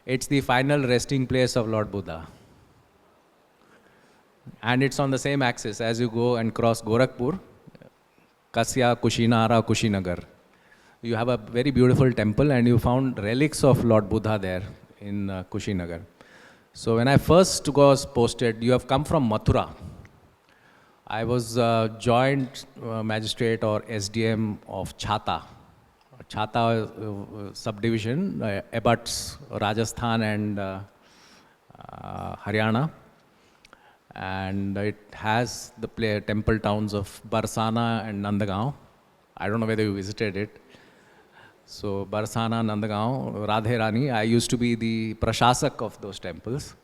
It's the final resting place of Lord Buddha. And it's on the same axis as you go and cross Gorakhpur, Kasya, Kushinara, Kushinagar. You have a very beautiful temple and you found relics of Lord Buddha there in Kushinagar. So when I first was posted, you have come from Mathura. I was joint magistrate or SDM of Chhata. Chhata subdivision abuts Rajasthan and Haryana. And it has the temple towns of Barsana and Nandagaon. I don't know whether you visited it. So Barsana, Nandagaon, Radhe Rani, I used to be the prashasak of those temples.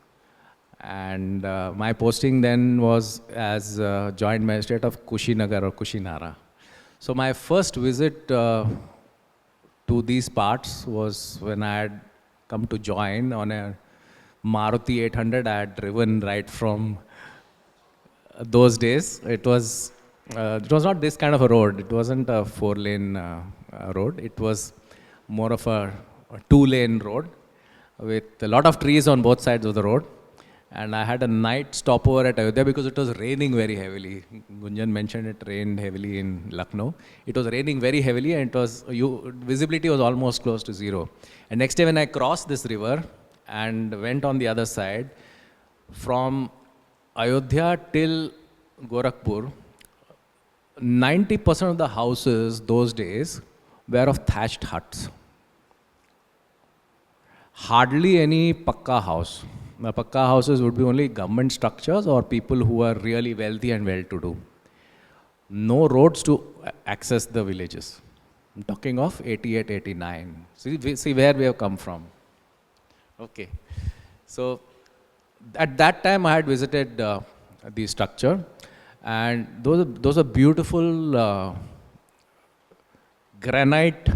And my posting then was as joint magistrate of Kushinagar or Kushinara. So my first visit to these parts was when I had come to join on a Maruti 800. I had driven right from those days. It was not this kind of a road. It wasn't a 4-lane road. It was more of a 2-lane road with a lot of trees on both sides of the road. And I had a night stopover at Ayodhya because it was raining very heavily. Gunjan mentioned it rained heavily in Lucknow. It was raining very heavily, and visibility was almost close to zero. And next day when I crossed this river and went on the other side, from Ayodhya till Gorakhpur, 90% of the houses those days were of thatched huts. Hardly any pakka house. The pakka houses would be only government structures or people who are really wealthy and well-to-do. No roads to access the villages. I'm talking of 88, 89. See where we have come from. Okay. So at that time I had visited the structure, and those are beautiful granite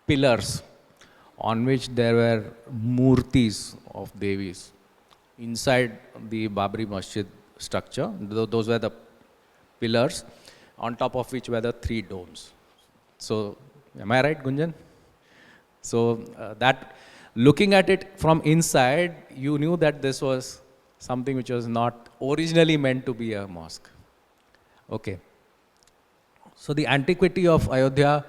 pillars on which there were murtis of Devis inside the Babri Masjid structure. Those were the pillars, on top of which were the 3 domes. So, am I right, Gunjan? So, looking at it from inside, you knew that this was something which was not originally meant to be a mosque. Okay. So, the antiquity of Ayodhya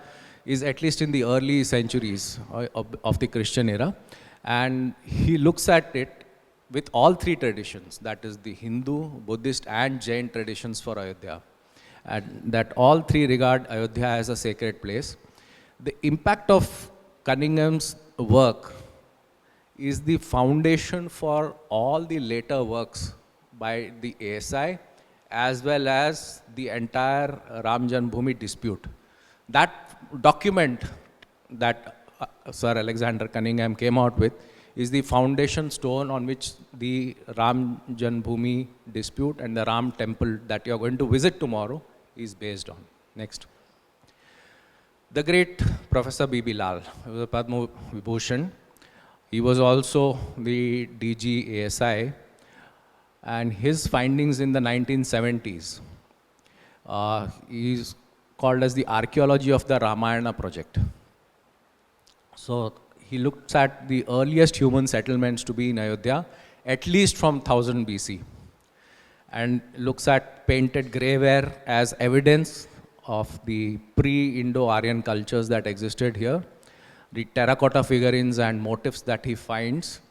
is at least in the early centuries of the Christian era. And he looks at it with all 3 traditions, that is the Hindu, Buddhist and Jain traditions for Ayodhya. And that all 3 regard Ayodhya as a sacred place. The impact of Cunningham's work is the foundation for all the later works by the ASI as well as the entire Ram Janmabhoomi dispute. That document that Sir Alexander Cunningham came out with is the foundation stone on which the Ram Janmabhoomi dispute and the Ram temple that you are going to visit tomorrow is based on. Next. The great Professor B.B. Lal, he was a Padma Vibhushan. He was also the DG ASI, and his findings in the 1970s is called as the archaeology of the Ramayana project. So he looks at the earliest human settlements to be in Ayodhya, at least from 1000 BC, and looks at painted grey-ware as evidence of the pre-Indo-Aryan cultures that existed here, the terracotta figurines and motifs that he finds,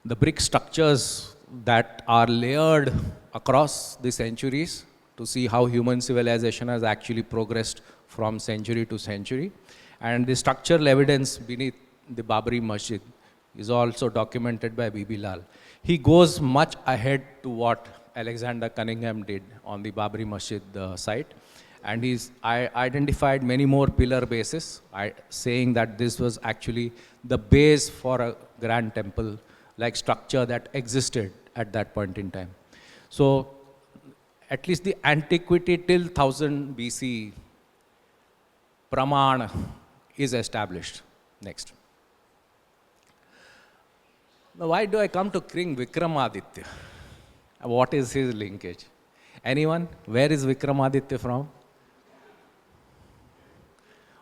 the brick structures that are layered across the centuries to see how human civilization has actually progressed from century to century. And the structural evidence beneath the Babri Masjid is also documented by B.B. Lal. He goes much ahead to what Alexander Cunningham did on the Babri Masjid site. And I identified many more pillar bases, saying that this was actually the base for a grand temple-like structure that existed at that point in time. So, at least the antiquity till 1000 BC Praman is established. Next. Now, why do I come to King Vikramaditya? What is his linkage? Anyone? Where is Vikramaditya from?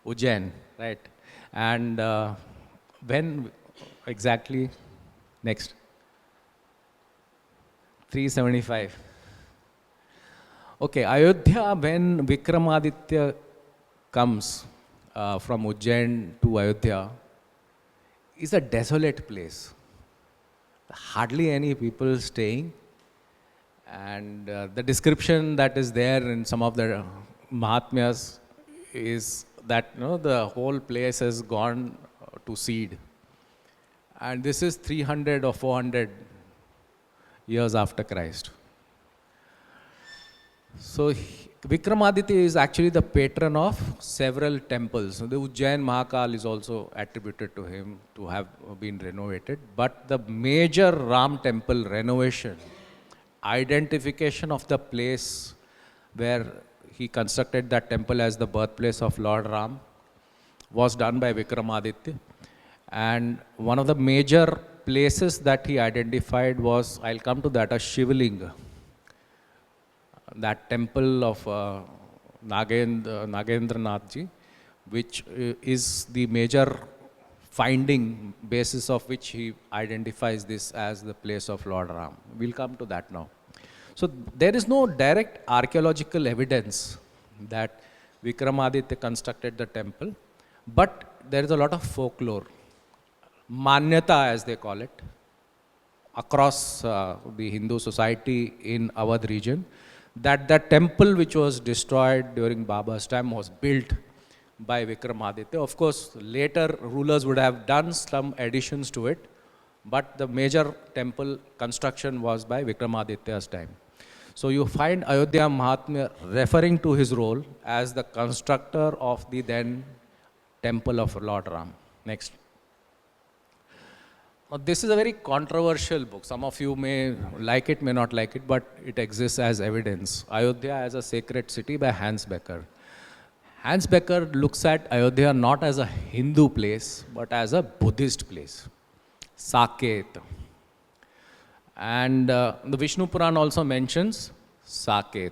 Ujjain, right? And when exactly? Next. 375. Okay, Ayodhya, when Vikramaditya comes from Ujjain to Ayodhya, is a desolate place. Hardly any people staying. And the description that is there in some of the Mahatmyas is that the whole place has gone to seed. And this is 300 or 400 years after Christ. So Vikramaditya is actually the patron of several temples. The Ujjain Mahakal is also attributed to him to have been renovated. But the major Ram temple renovation, identification of the place where he constructed that temple as the birthplace of Lord Ram, was done by Vikramaditya. And one of the major places that he identified was, I'll come to that, a Shivlinga, that temple of Nagendranath ji, which is the major finding basis of which he identifies this as the place of Lord Ram. We'll come to that now. So there is no direct archaeological evidence that Vikramaditya constructed the temple, but there is a lot of folklore, manyata as they call it, across the Hindu society in Awadh region, that the temple which was destroyed during Baba's time was built by Vikramaditya. Of course, later rulers would have done some additions to it, but the major temple construction was by Vikramaditya's time. So you find Ayodhya Mahatmya referring to his role as the constructor of the then temple of Lord Ram. Next. Now, this is a very controversial book. Some of you may like it, may not like it, but it exists as evidence. Ayodhya as a Sacred City by Hans Becker. Hans Becker looks at Ayodhya not as a Hindu place, but as a Buddhist place. Saket. And the Vishnu Puran also mentions Saket.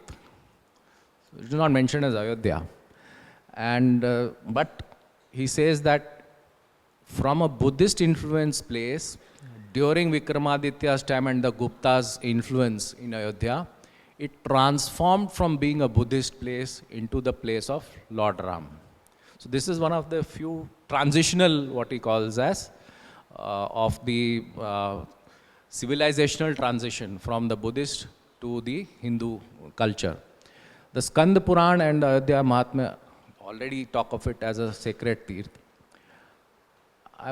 It is not mentioned as Ayodhya. And, but he says that from a Buddhist influence place, during Vikramaditya's time and the Gupta's influence in Ayodhya, it transformed from being a Buddhist place into the place of Lord Ram. So this is one of the few transitional, what he calls as, of the civilizational transition from the Buddhist to the Hindu culture. The Skanda Puran and Ayodhya Mahatmya already talk of it as a sacred tirth.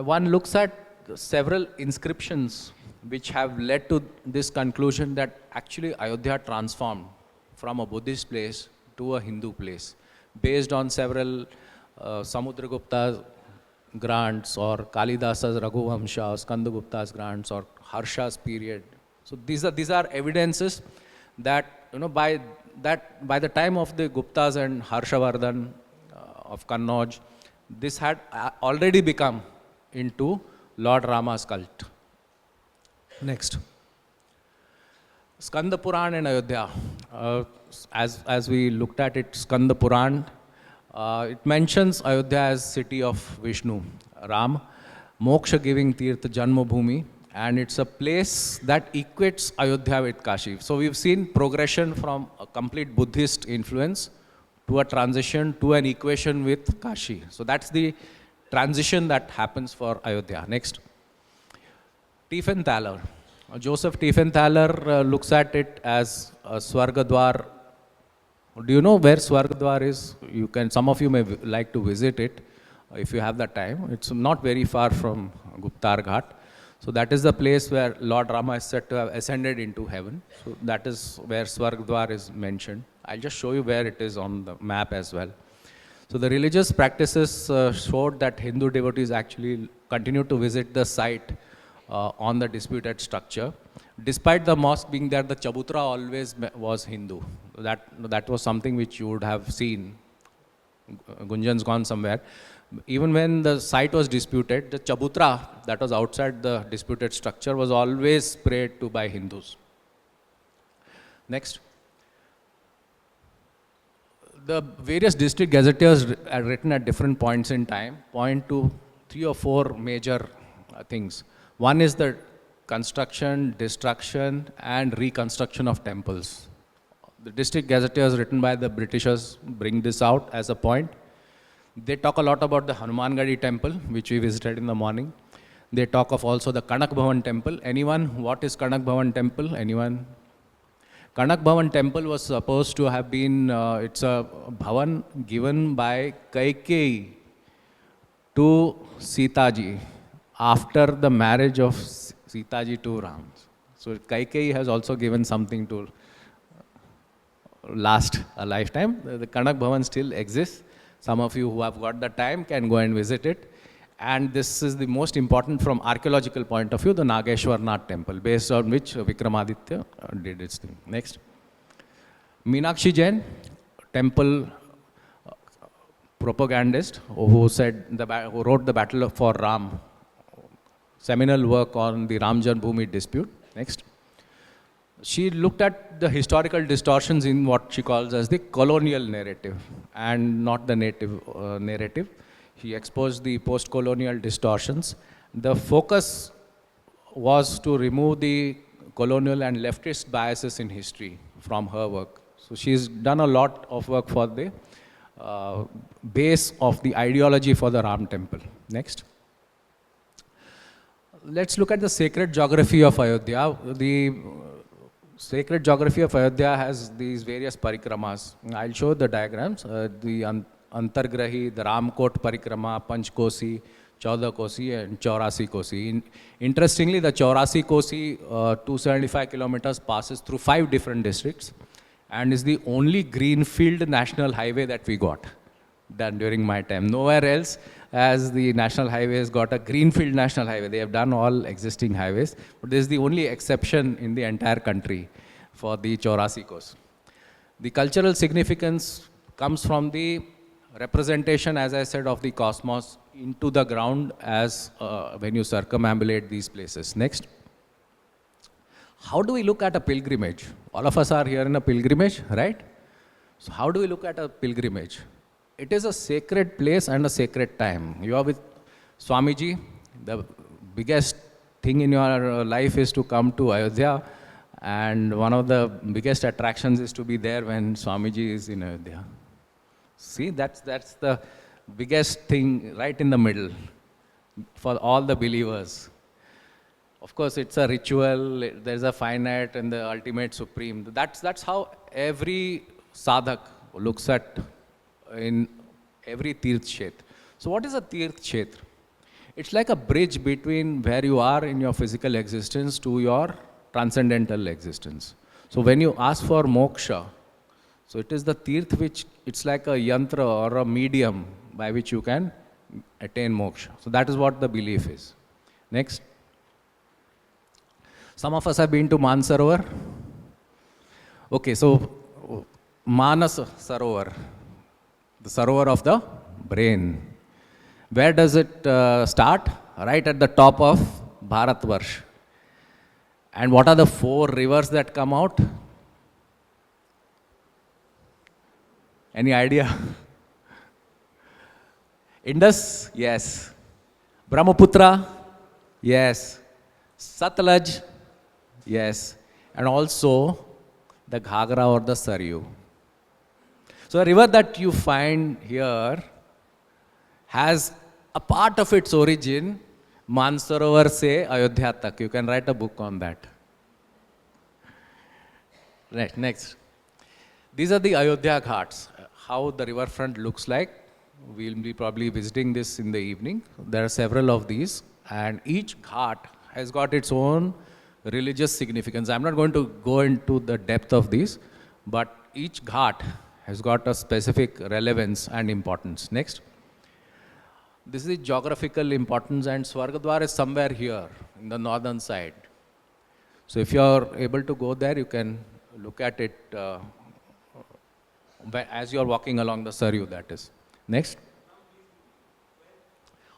One looks at several inscriptions which have led to this conclusion that actually Ayodhya transformed from a Buddhist place to a Hindu place, based on several Samudragupta's grants or Kalidasa's Raghuvamsha, or Skandagupta's grants or Harsha's period. So these are evidences that, you know, by the time of the Guptas and Harshavardhan of Kannauj, this had already become into Lord Rama's cult. Next. Skanda Puran and Ayodhya. As we looked at it, Skanda Puran, it mentions Ayodhya as city of Vishnu, Ram, moksha giving tirth Janma Bhumi, and it's a place that equates Ayodhya with Kashi. So we've seen progression from a complete Buddhist influence to a transition to an equation with Kashi. So that's the transition that happens for Ayodhya. Next. Tiefenthaler. Joseph Tiefenthaler looks at it as a Swargadwar. Do you know where Swargadwar is? You can, some of you may like to visit it if you have the time. It's not very far from Guptar Ghat. So that is the place where Lord Rama is said to have ascended into heaven. So that is where Swargadwar is mentioned. I'll just show you where it is on the map as well. So the religious practices showed that Hindu devotees actually continued to visit the site on the disputed structure. Despite the mosque being there, the Chabutra always was Hindu. That was something which you would have seen. Gunjan's gone somewhere. Even when the site was disputed, the Chabutra that was outside the disputed structure was always prayed to by Hindus. Next. The various district gazetteers are written at different points in time, point to 3 or 4 major things. One is the construction, destruction, and reconstruction of temples. The district gazetteers written by the Britishers bring this out as a point. They talk a lot about the Hanumangadi temple, which we visited in the morning. They talk of also the Kanak Bhavan temple. Anyone, what is Kanak Bhavan temple? Anyone? Kanak Bhavan temple was supposed to have been, it's a bhavan given by Kaikeyi to Sitaji after the marriage of Sitaji to Ram. So Kaikeyi has also given something to last a lifetime. The Kanak Bhavan still exists. Some of you who have got the time can go and visit it. And this is the most important from archaeological point of view, the Nageshwarnath temple, based on which Vikramaditya did its thing. Next. Meenakshi Jain, temple propagandist, who wrote the battle for Ram seminal work on the Ram Janmabhoomi dispute. Next. She looked at the historical distortions in what she calls as the colonial narrative and not the native narrative. She exposed the post-colonial distortions. The focus was to remove the colonial and leftist biases in history from her work. So she's done a lot of work for the base of the ideology for the Ram temple. Next. Let's look at the sacred geography of Ayodhya. The sacred geography of Ayodhya has these various parikramas. I'll show the diagrams. The Antargrahi, the Ramkot parikrama, Panchkosi, Chaudah Kosi and Chaurasi Kosi. Interestingly, the Chaurasi Kosi, 275 kilometers, passes through 5 different districts and is the only greenfield national highway that we got done during my time. Nowhere else has the national highways got a greenfield national highway. They have done all existing highways, but this is the only exception in the entire country for the Chaurasi Kosi. The cultural significance comes from the representation, as I said, of the cosmos into the ground as when you circumambulate these places. Next. How do we look at a pilgrimage? All of us are here in a pilgrimage, right? So how do we look at a pilgrimage? It is a sacred place and a sacred time. You are with Swamiji. The biggest thing in your life is to come to Ayodhya, and one of the biggest attractions is to be there when Swamiji is in Ayodhya. See, that's the biggest thing right in the middle for all the believers. Of course, it's a ritual, there's a finite and the ultimate supreme. That's how every sadhak looks at in every Tirth Kshetra. So what is a Tirth Kshetra? It's like a bridge between where you are in your physical existence to your transcendental existence. So when you ask for moksha, so it is the Tirth which, it's like a yantra or a medium by which you can attain moksha. So that is what the belief is. Next. Some of us have been to Mansarovar. Okay, so Manas Sarovar, the Sarovar of the brain. Where does it start? Right at the top of Bharatvarsh. And what are the 4 rivers that come out? Any idea? Indus? Yes. Brahmaputra? Yes. Satluj? Yes. And also the Ghagra or the Saryu. So a river that you find here has a part of its origin, Mansarovar se Ayodhya tak. You can write a book on that. Right, next. These are the Ayodhya Ghats, how the riverfront looks like. We'll be probably visiting this in the evening. There are several of these, and each ghat has got its own religious significance. I'm not going to go into the depth of these, but each ghat has got a specific relevance and importance. Next. This is the geographical importance, and Swargadwar is somewhere here in the northern side. So if you are able to go there, you can look at it as you are walking along the Saryu, that is. Next.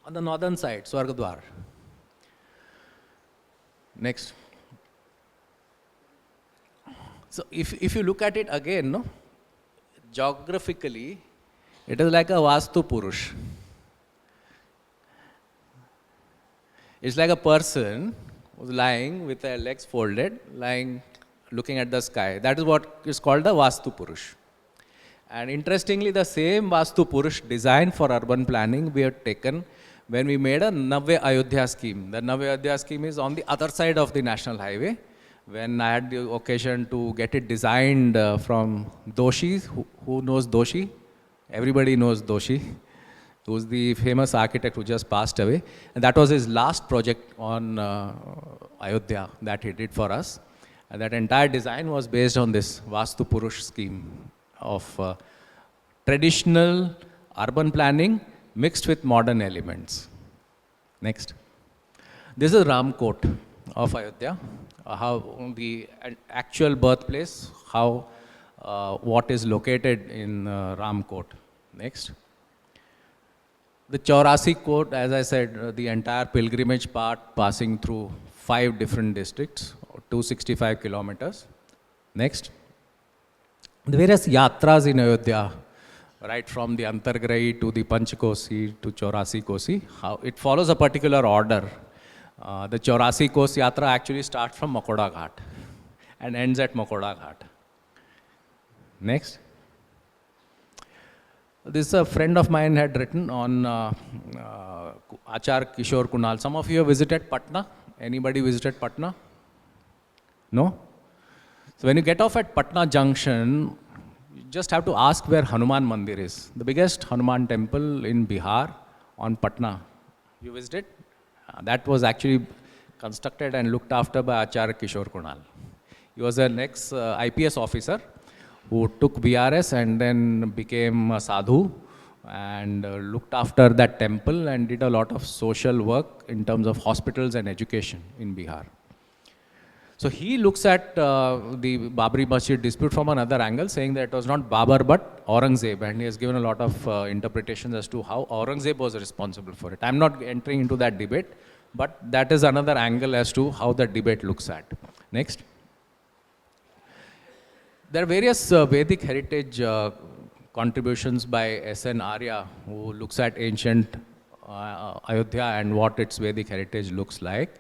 On the northern side, Swargadwar. Next. So if you look at it again, no, geographically, it is like a Vastu Purush. It's like a person who's lying with their legs folded, lying, looking at the sky. That is what is called the Vastu Purush. And interestingly, the same Vastu Purush design for urban planning we have taken when we made a Navya Ayodhya scheme. The Navya Ayodhya scheme is on the other side of the national highway. When I had the occasion to get it designed from Doshi, who knows Doshi? Everybody knows Doshi, who's the famous architect who just passed away. And that was his last project on Ayodhya that he did for us. And that entire design was based on this Vastu Purush scheme of traditional urban planning mixed with modern elements. Next. This is Ramkot of Ayodhya, how the actual birthplace, how what is located in Ramkot. Next. The Chaurasi Court, as I said, the entire pilgrimage path passing through 5 different districts, 265 kilometers. Next. The various yatras in Ayodhya, right from the Antargrahi to the Panchkosi to Chaurasi Kosi, how it follows a particular order. The Chaurasi Kos Yatra actually starts from Makoda Ghat and ends at Makoda Ghat. Next. This a friend of mine had written on Achar Kishore Kunal. Some of you have visited Patna. Anybody visited Patna? No? So when you get off at Patna Junction, you just have to ask where Hanuman Mandir is. The biggest Hanuman temple in Bihar on Patna. You visited? That was actually constructed and looked after by Achar Kishore Kunal. He was an ex-IPS officer who took BRS and then became a sadhu and looked after that temple and did a lot of social work in terms of hospitals and education in Bihar. So he looks at the Babri Masjid dispute from another angle, saying that it was not Babur but Aurangzeb, and he has given a lot of interpretations as to how Aurangzeb was responsible for it. I'm not entering into that debate, but that is another angle as to how the debate looks at. Next. There are various Vedic heritage contributions by S.N. Arya, who looks at ancient Ayodhya and what its Vedic heritage looks like.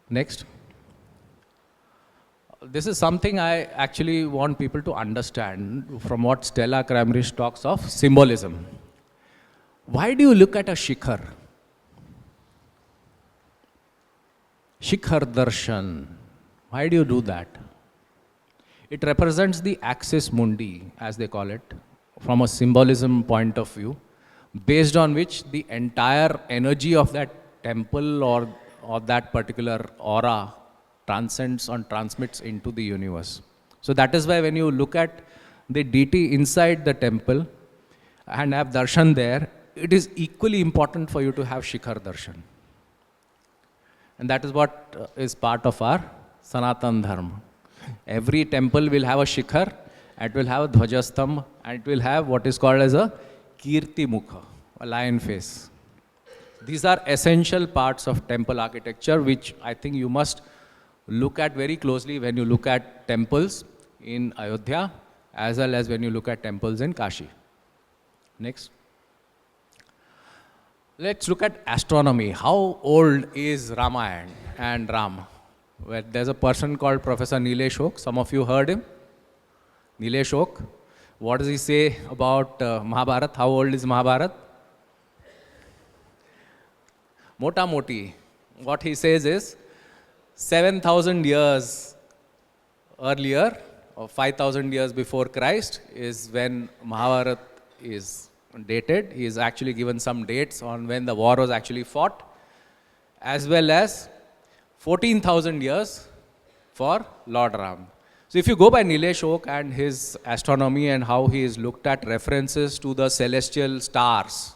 Next. This is something I actually want people to understand from what Stella Kramrisch talks of symbolism. Why do you look at a shikhar? Shikhar darshan. Why do you do that? It represents the axis mundi, as they call it, from a symbolism point of view, based on which the entire energy of that temple or that particular aura transcends and transmits into the universe. So that is why when you look at the deity inside the temple and have darshan there, it is equally important for you to have shikhar darshan. And that is what is part of our Sanatana Dharma. Every temple will have a shikhar, it will have a dhvajastambha, and it will have what is called as a kirti mukha, a lion face. These are essential parts of temple architecture, which I think you must look at very closely when you look at temples in Ayodhya, as well as when you look at temples in Kashi. Next. Let's look at astronomy. How old is Ramayana and Ram? Well, there's a person called Professor Nilesh Oak. Some of you heard him. Nilesh Oak. What does he say about Mahabharat? How old is Mahabharat? Mota moti. What he says is 7,000 years earlier, or 5,000 years before Christ, is when Mahabharat is dated. He is actually given some dates on when the war was actually fought, as well as 14,000 years for Lord Ram. So if you go by Nilesh Oak and his astronomy and how he is looked at references to the celestial stars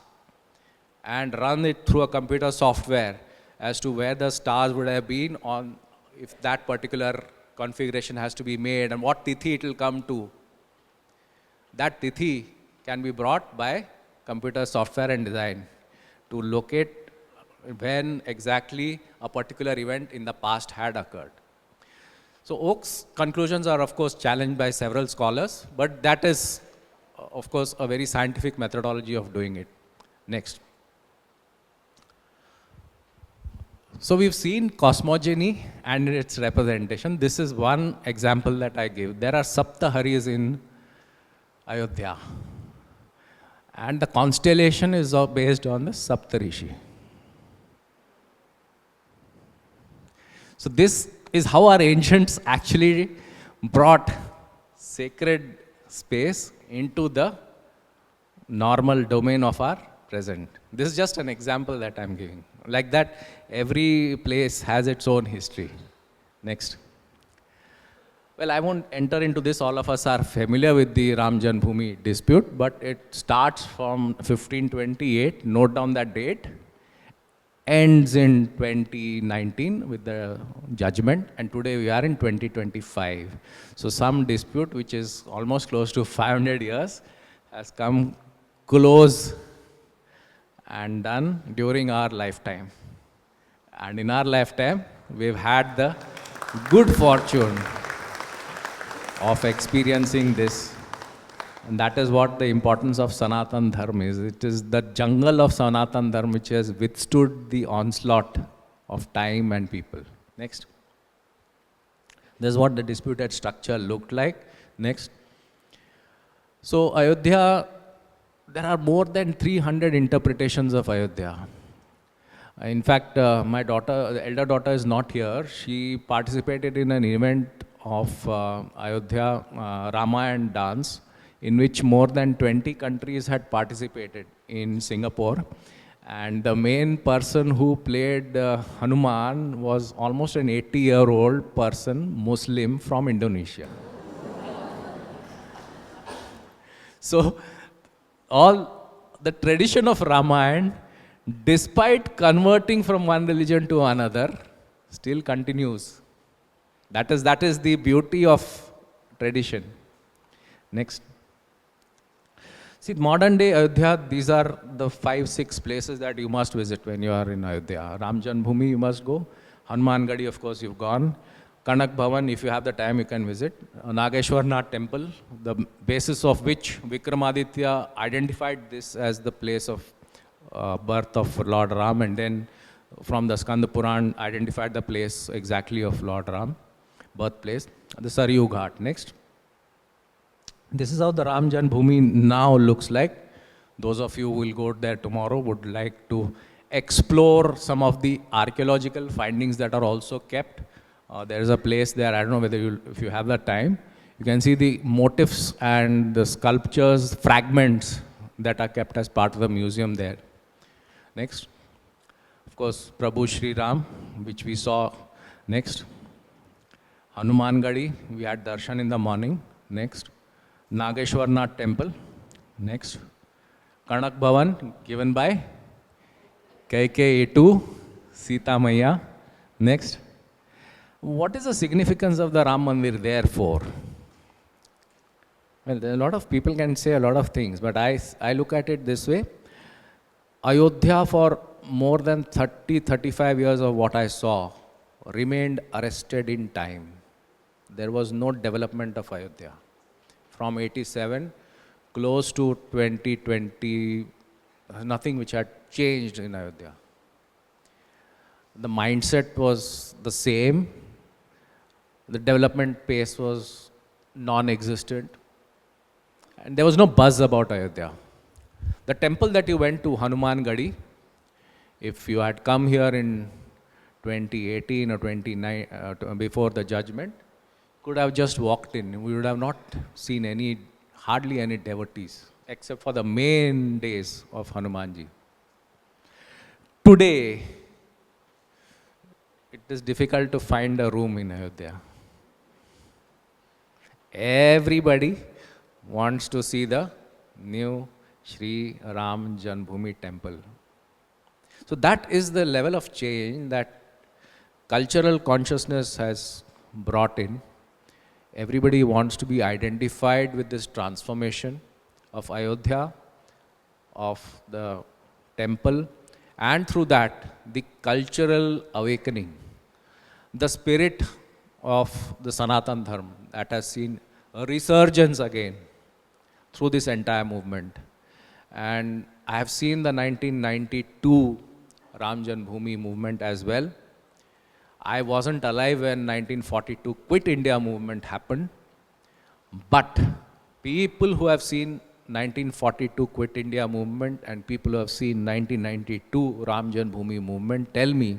and run it through a computer software as to where the stars would have been on if that particular configuration has to be made and what tithi it will come to, that tithi can be brought by computer software and design to locate when exactly a particular event in the past had occurred. So Oak's conclusions are of course challenged by several scholars, but that is of course a very scientific methodology of doing it. Next. So we've seen cosmogony and its representation. This is one example that I gave. There are Saptaharis in Ayodhya. And the constellation is based on the Saptarishi. So this is how our ancients actually brought sacred space into the normal domain of our present. This is just an example that I'm giving. Like that, every place has its own history. Next. Well, I won't enter into this. All of us are familiar with the Ram Janmabhoomi dispute, but it starts from 1528, note down that date, ends in 2019 with the judgment, and today we are in 2025. So some dispute, which is almost close to 500 years, has come close, and done during our lifetime. And in our lifetime, we've had the good fortune of experiencing this. And that is what the importance of Sanatana Dharma is. It is the jungle of Sanatana Dharma which has withstood the onslaught of time and people. Next. This is what the disputed structure looked like. Next. So Ayodhya, there are more than 300 interpretations of Ayodhya. In fact, my daughter, the elder daughter is not here. She participated in an event of Ayodhya Ramayana dance, in which more than 20 countries had participated in Singapore. And the main person who played Hanuman was almost an 80-year-old person, Muslim from Indonesia. So, all the tradition of Ramayana, despite converting from one religion to another, still continues. That is the beauty of tradition. Next. See, modern day Ayodhya, these are the 5-6 places that you must visit when you are in Ayodhya. Ram Janmabhoomi, you must go. Hanuman Gadi, of course, you've gone. Kanak Bhavan, if you have the time, you can visit. Nageshwarnath temple, the basis of which Vikramaditya identified this as the place of birth of Lord Ram, and then from the Skanda Puran identified the place exactly of Lord Ram, birthplace. The Saryu Ghat. Next. This is how the Ram Janmabhoomi now looks like. Those of you who will go there tomorrow would like to explore some of the archaeological findings that are also kept. There is a place there, I don't know whether if you have the time, you can see the motifs and the sculptures, fragments that are kept as part of the museum there. Next. Of course, Prabhu Shri Ram, which we saw. Next. Hanuman Gadi, we had darshan in the morning. Next. Nageshwarnath temple. Next. Kanak Bhavan, given by Kaikeyi to Sita Maiya. Next. What is the significance of the Ram Mandir there for? Well, a lot of people can say a lot of things, but I look at it this way. Ayodhya, for more than 30-35 years of what I saw, remained arrested in time. There was no development of Ayodhya. From 87, close to 2020, nothing which had changed in Ayodhya. The mindset was the same. The development pace was non-existent. And there was no buzz about Ayodhya. The temple that you went to, Hanuman Gadi, if you had come here in 2018 or 29, before the judgment, could have just walked in. We would have not seen hardly any devotees, except for the main days of Hanumanji. Today, it is difficult to find a room in Ayodhya. Everybody wants to see the new Shri Ram Janmabhoomi temple. So that is the level of change that cultural consciousness has brought in. Everybody wants to be identified with this transformation of Ayodhya, of the temple, and through that, the cultural awakening, the spirit of the Sanatana Dharma that has seen a resurgence again through this entire movement. And I have seen the 1992 Ram Janmabhoomi movement as well. I wasn't alive when 1942 Quit India movement happened, but people who have seen 1942 Quit India movement and people who have seen 1992 Ram Janmabhoomi movement tell me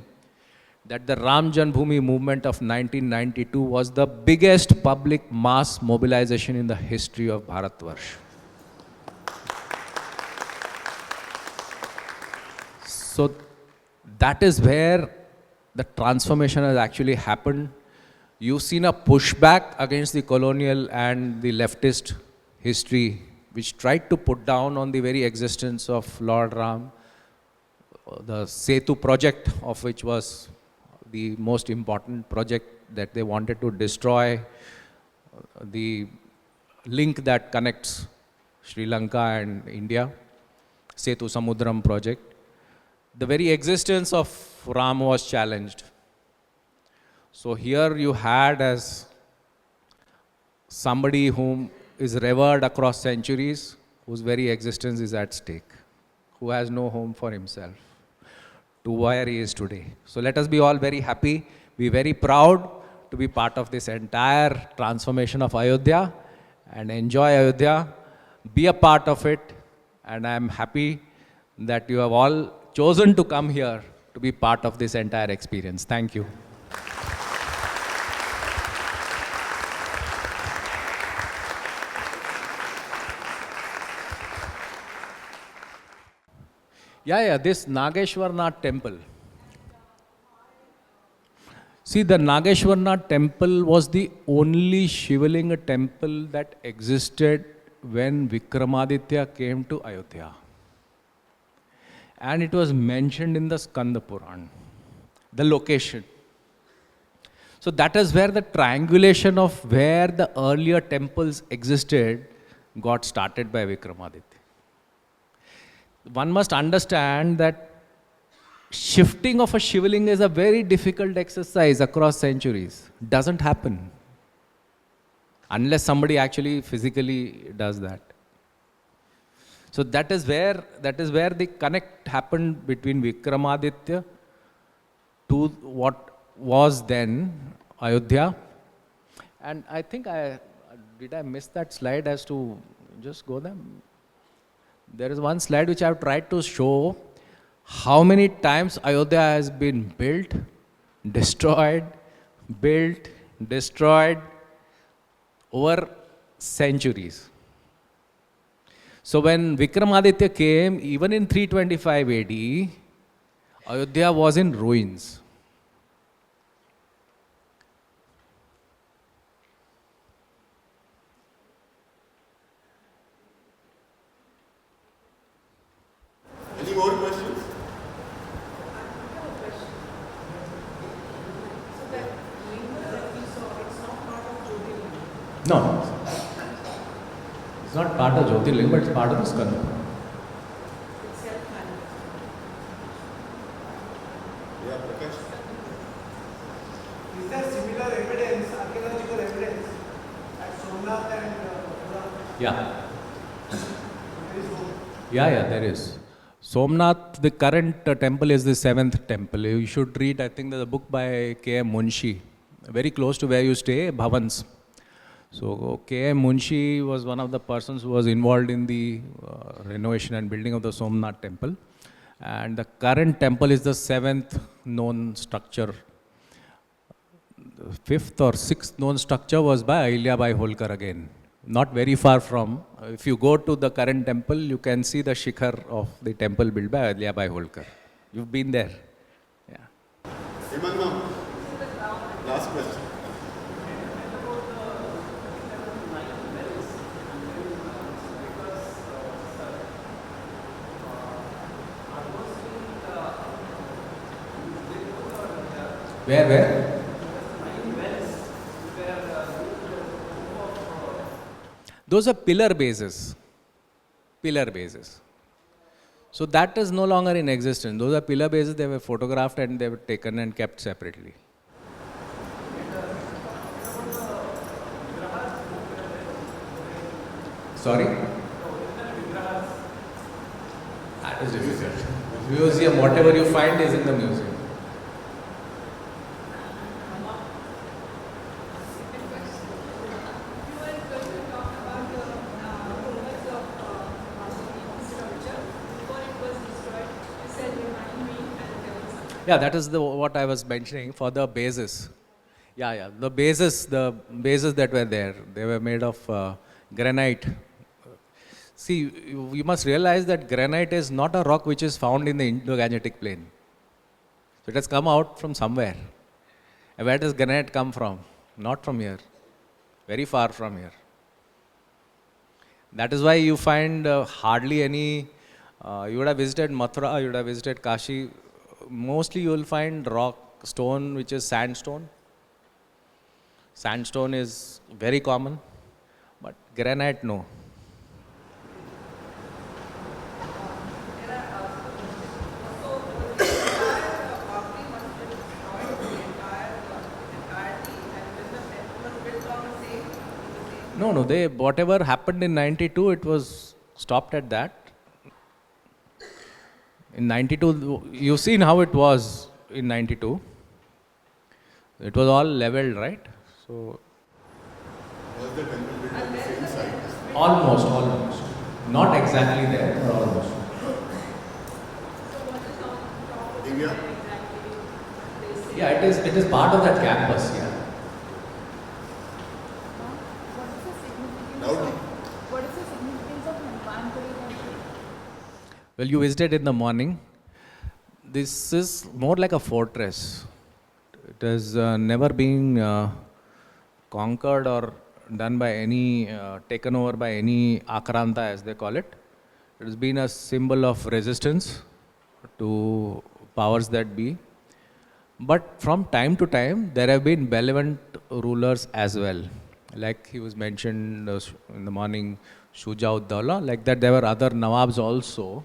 that the Ram Janmabhoomi movement of 1992 was the biggest public mass mobilization in the history of Bharatvarsh. So that is where the transformation has actually happened. You've seen a pushback against the colonial and the leftist history, which tried to put down on the very existence of Lord Ram, the Setu project of which was the most important project that they wanted to destroy, the link that connects Sri Lanka and India, Setu Samudram project. the very existence of Ram was challenged. So here you had as somebody whom is revered across centuries, whose very existence is at stake, who has no home for himself, to where he is today. So let us be all very happy, be very proud to be part of this entire transformation of Ayodhya and enjoy Ayodhya, be a part of it, and I am happy that you have all chosen to come here to be part of this entire experience. Thank you. Yeah, this Nageshwarnath temple. See, the Nageshwarnath temple was the only Shivalinga temple that existed when Vikramaditya came to Ayodhya. And it was mentioned in the Skanda Puran, the location. So that is where the triangulation of where the earlier temples existed got started by Vikramaditya. One must understand that shifting of a Shivalinga is a very difficult exercise across centuries. Doesn't happen unless somebody actually physically does that. So that is where the connect happened between Vikramaditya to what was then Ayodhya. And I think did I miss that slide as to just go there? There is one slide which I have tried to show how many times Ayodhya has been built, destroyed, over centuries. So when Vikramaditya came, even in 325 AD, Ayodhya was in ruins. Any more questions? No. It's not part of Jyotirlinga, but it's part of the Skanda. Yeah, Prakash. Is there similar evidence, archaeological evidence at Somnath and Pura? Yeah. There is no. Yeah, there is. Somnath, the current temple is the 7th temple. You should read, I think there's a book by K.M. Munshi, very close to where you stay, Bhavans. So K.M. Munshi was one of the persons who was involved in the renovation and building of the Somnath temple. And the current temple is the 7th known structure. The 5th or 6th known structure was by Ahilyabai Holkar again. Not very far from, if you go to the current temple, you can see the shikhar of the temple built by Ahilyabai Holkar. You've been there. Yeah. Iman ma'am, last question. Where? Those are pillar bases. So that is no longer in existence. Those are pillar bases, they were photographed and they were taken and kept separately. Sorry? That is difficult. Museum, whatever you find is in the museum. Yeah, that is what I was mentioning for the bases. Yeah, the bases that were there, they were made of granite. See, you must realize that granite is not a rock which is found in the Indo-Gangetic plain. So it has come out from somewhere. And where does granite come from? Not from here. Very far from here. That is why you find hardly any, you would have visited Mathura, you would have visited Kashi. Mostly you will find rock, stone, which is sandstone. Sandstone is very common, but granite, no. No, no, whatever happened in 92, it was stopped at that. In 92, you've seen how it was in 92. It was all leveled, right? So, Was the temple built on the same site? almost. Not exactly there, but almost. Divya? Yeah, it is part of that campus, yeah. Loudly. What is the significance of Hanuman temple? Well, you visited in the morning. This is more like a fortress. It has never been conquered or done by any, taken over by any Akranta, as they call it. It has been a symbol of resistance to powers that be. But from time to time, there have been benevolent rulers as well. Like he was mentioned in the morning, Shuja-ud-Dawla, like that there were other Nawabs also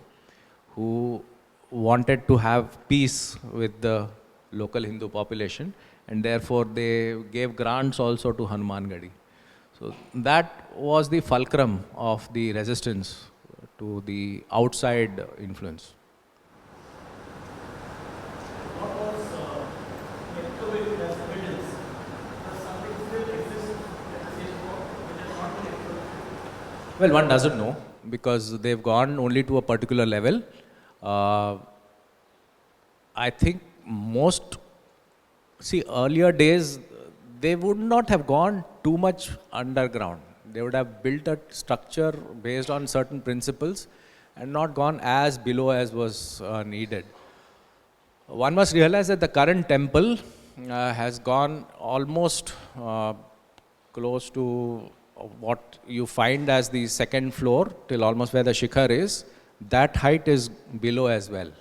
who wanted to have peace with the local Hindu population, and therefore they gave grants also to Hanumangadi. So that was the fulcrum of the resistance to the outside influence. What was left away as evidence that something still exists at the same spot which has not been explored? Well, one doesn't know because they've gone only to a particular level. I think earlier days, they would not have gone too much underground. They would have built a structure based on certain principles and not gone as below as was needed. One must realize that the current temple has gone almost close to what you find as the second floor, till almost where the shikhar is. That height is below as well.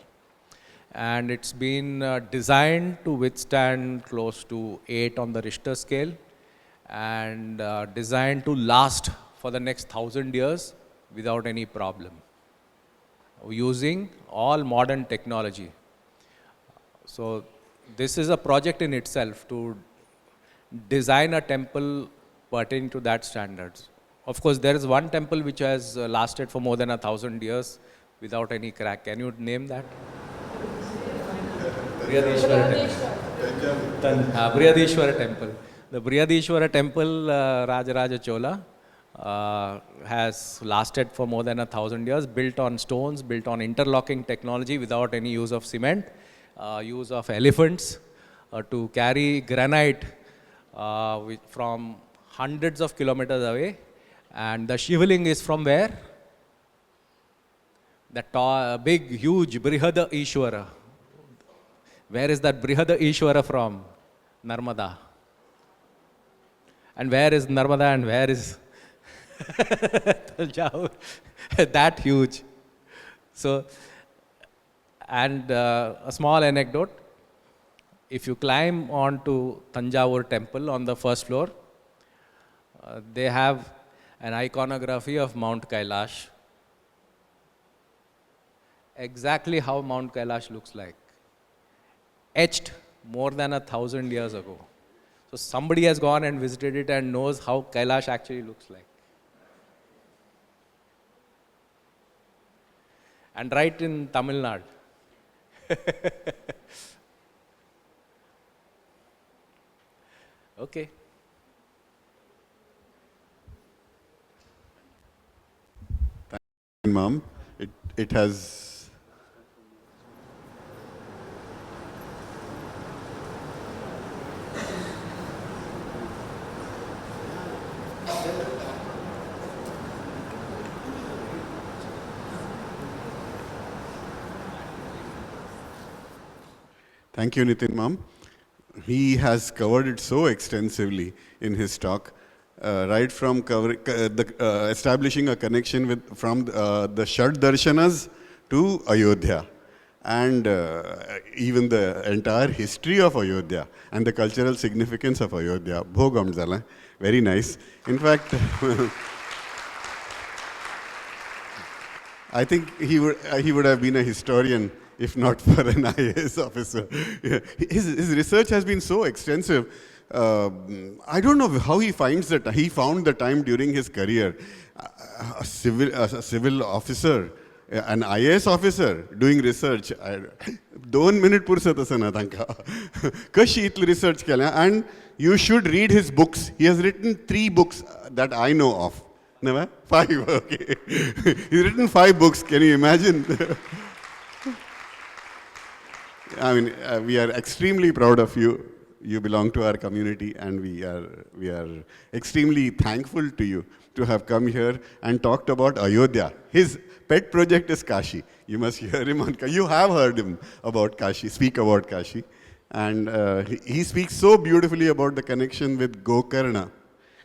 And it's been designed to withstand close to 8 on the Richter scale, and designed to last for the next 1,000 years without any problem, using all modern technology. So this is a project in itself to design a temple pertaining to that standards. Of course, there is one temple which has lasted for more than 1,000 years without any crack. Can you name that? Brihadishwara temple. Brihadishwara temple. The Brihadishwara temple, Rajaraja Chola, has lasted for more than 1,000 years, built on stones, built on interlocking technology without any use of cement, use of elephants to carry granite from hundreds of kilometers away. And the Shivling is from where? That big, huge Brihada Ishwara. Where is that Brihada Ishwara from? Narmada. And where is Narmada and where is Tanjavur? That huge. So, and a small anecdote. If you climb onto Tanjavur temple on the first floor, they have an iconography of Mount Kailash. Exactly how Mount Kailash looks like. Etched more than 1,000 years ago. So somebody has gone and visited it and knows how Kailash actually looks like. And right in Tamil Nadu. Okay. Mom, it has. Thank you, Nitin Ma'am. He has covered it so extensively in his talk, right from establishing a connection from the Shad Darshanas to Ayodhya, and even the entire history of Ayodhya and the cultural significance of Ayodhya. Bhogam Zala, very nice. In fact, I think he would have been a historian if not for an IAS officer. His research has been so extensive I don't know how he finds that. He found the time during his career. A civil officer, an IAS officer doing research. 2 minute पुरसत असना तांकां. कशी इतली research केल्या. And you should read his books. He has written 3 books that I know of. Never? 5, okay. He's written 5 books. Can you imagine? I mean, we are extremely proud of you. You belong to our community, and we are extremely thankful to you to have come here and talked about Ayodhya. His pet project is Kashi. You must hear him on. You have heard him about Kashi, speak about Kashi, and he speaks so beautifully about the connection with Gokarna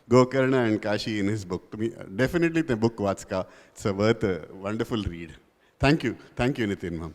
and Kashi in his book. To me, definitely the book Vatska. It's a wonderful read. Thank you, Nitin, ma'am.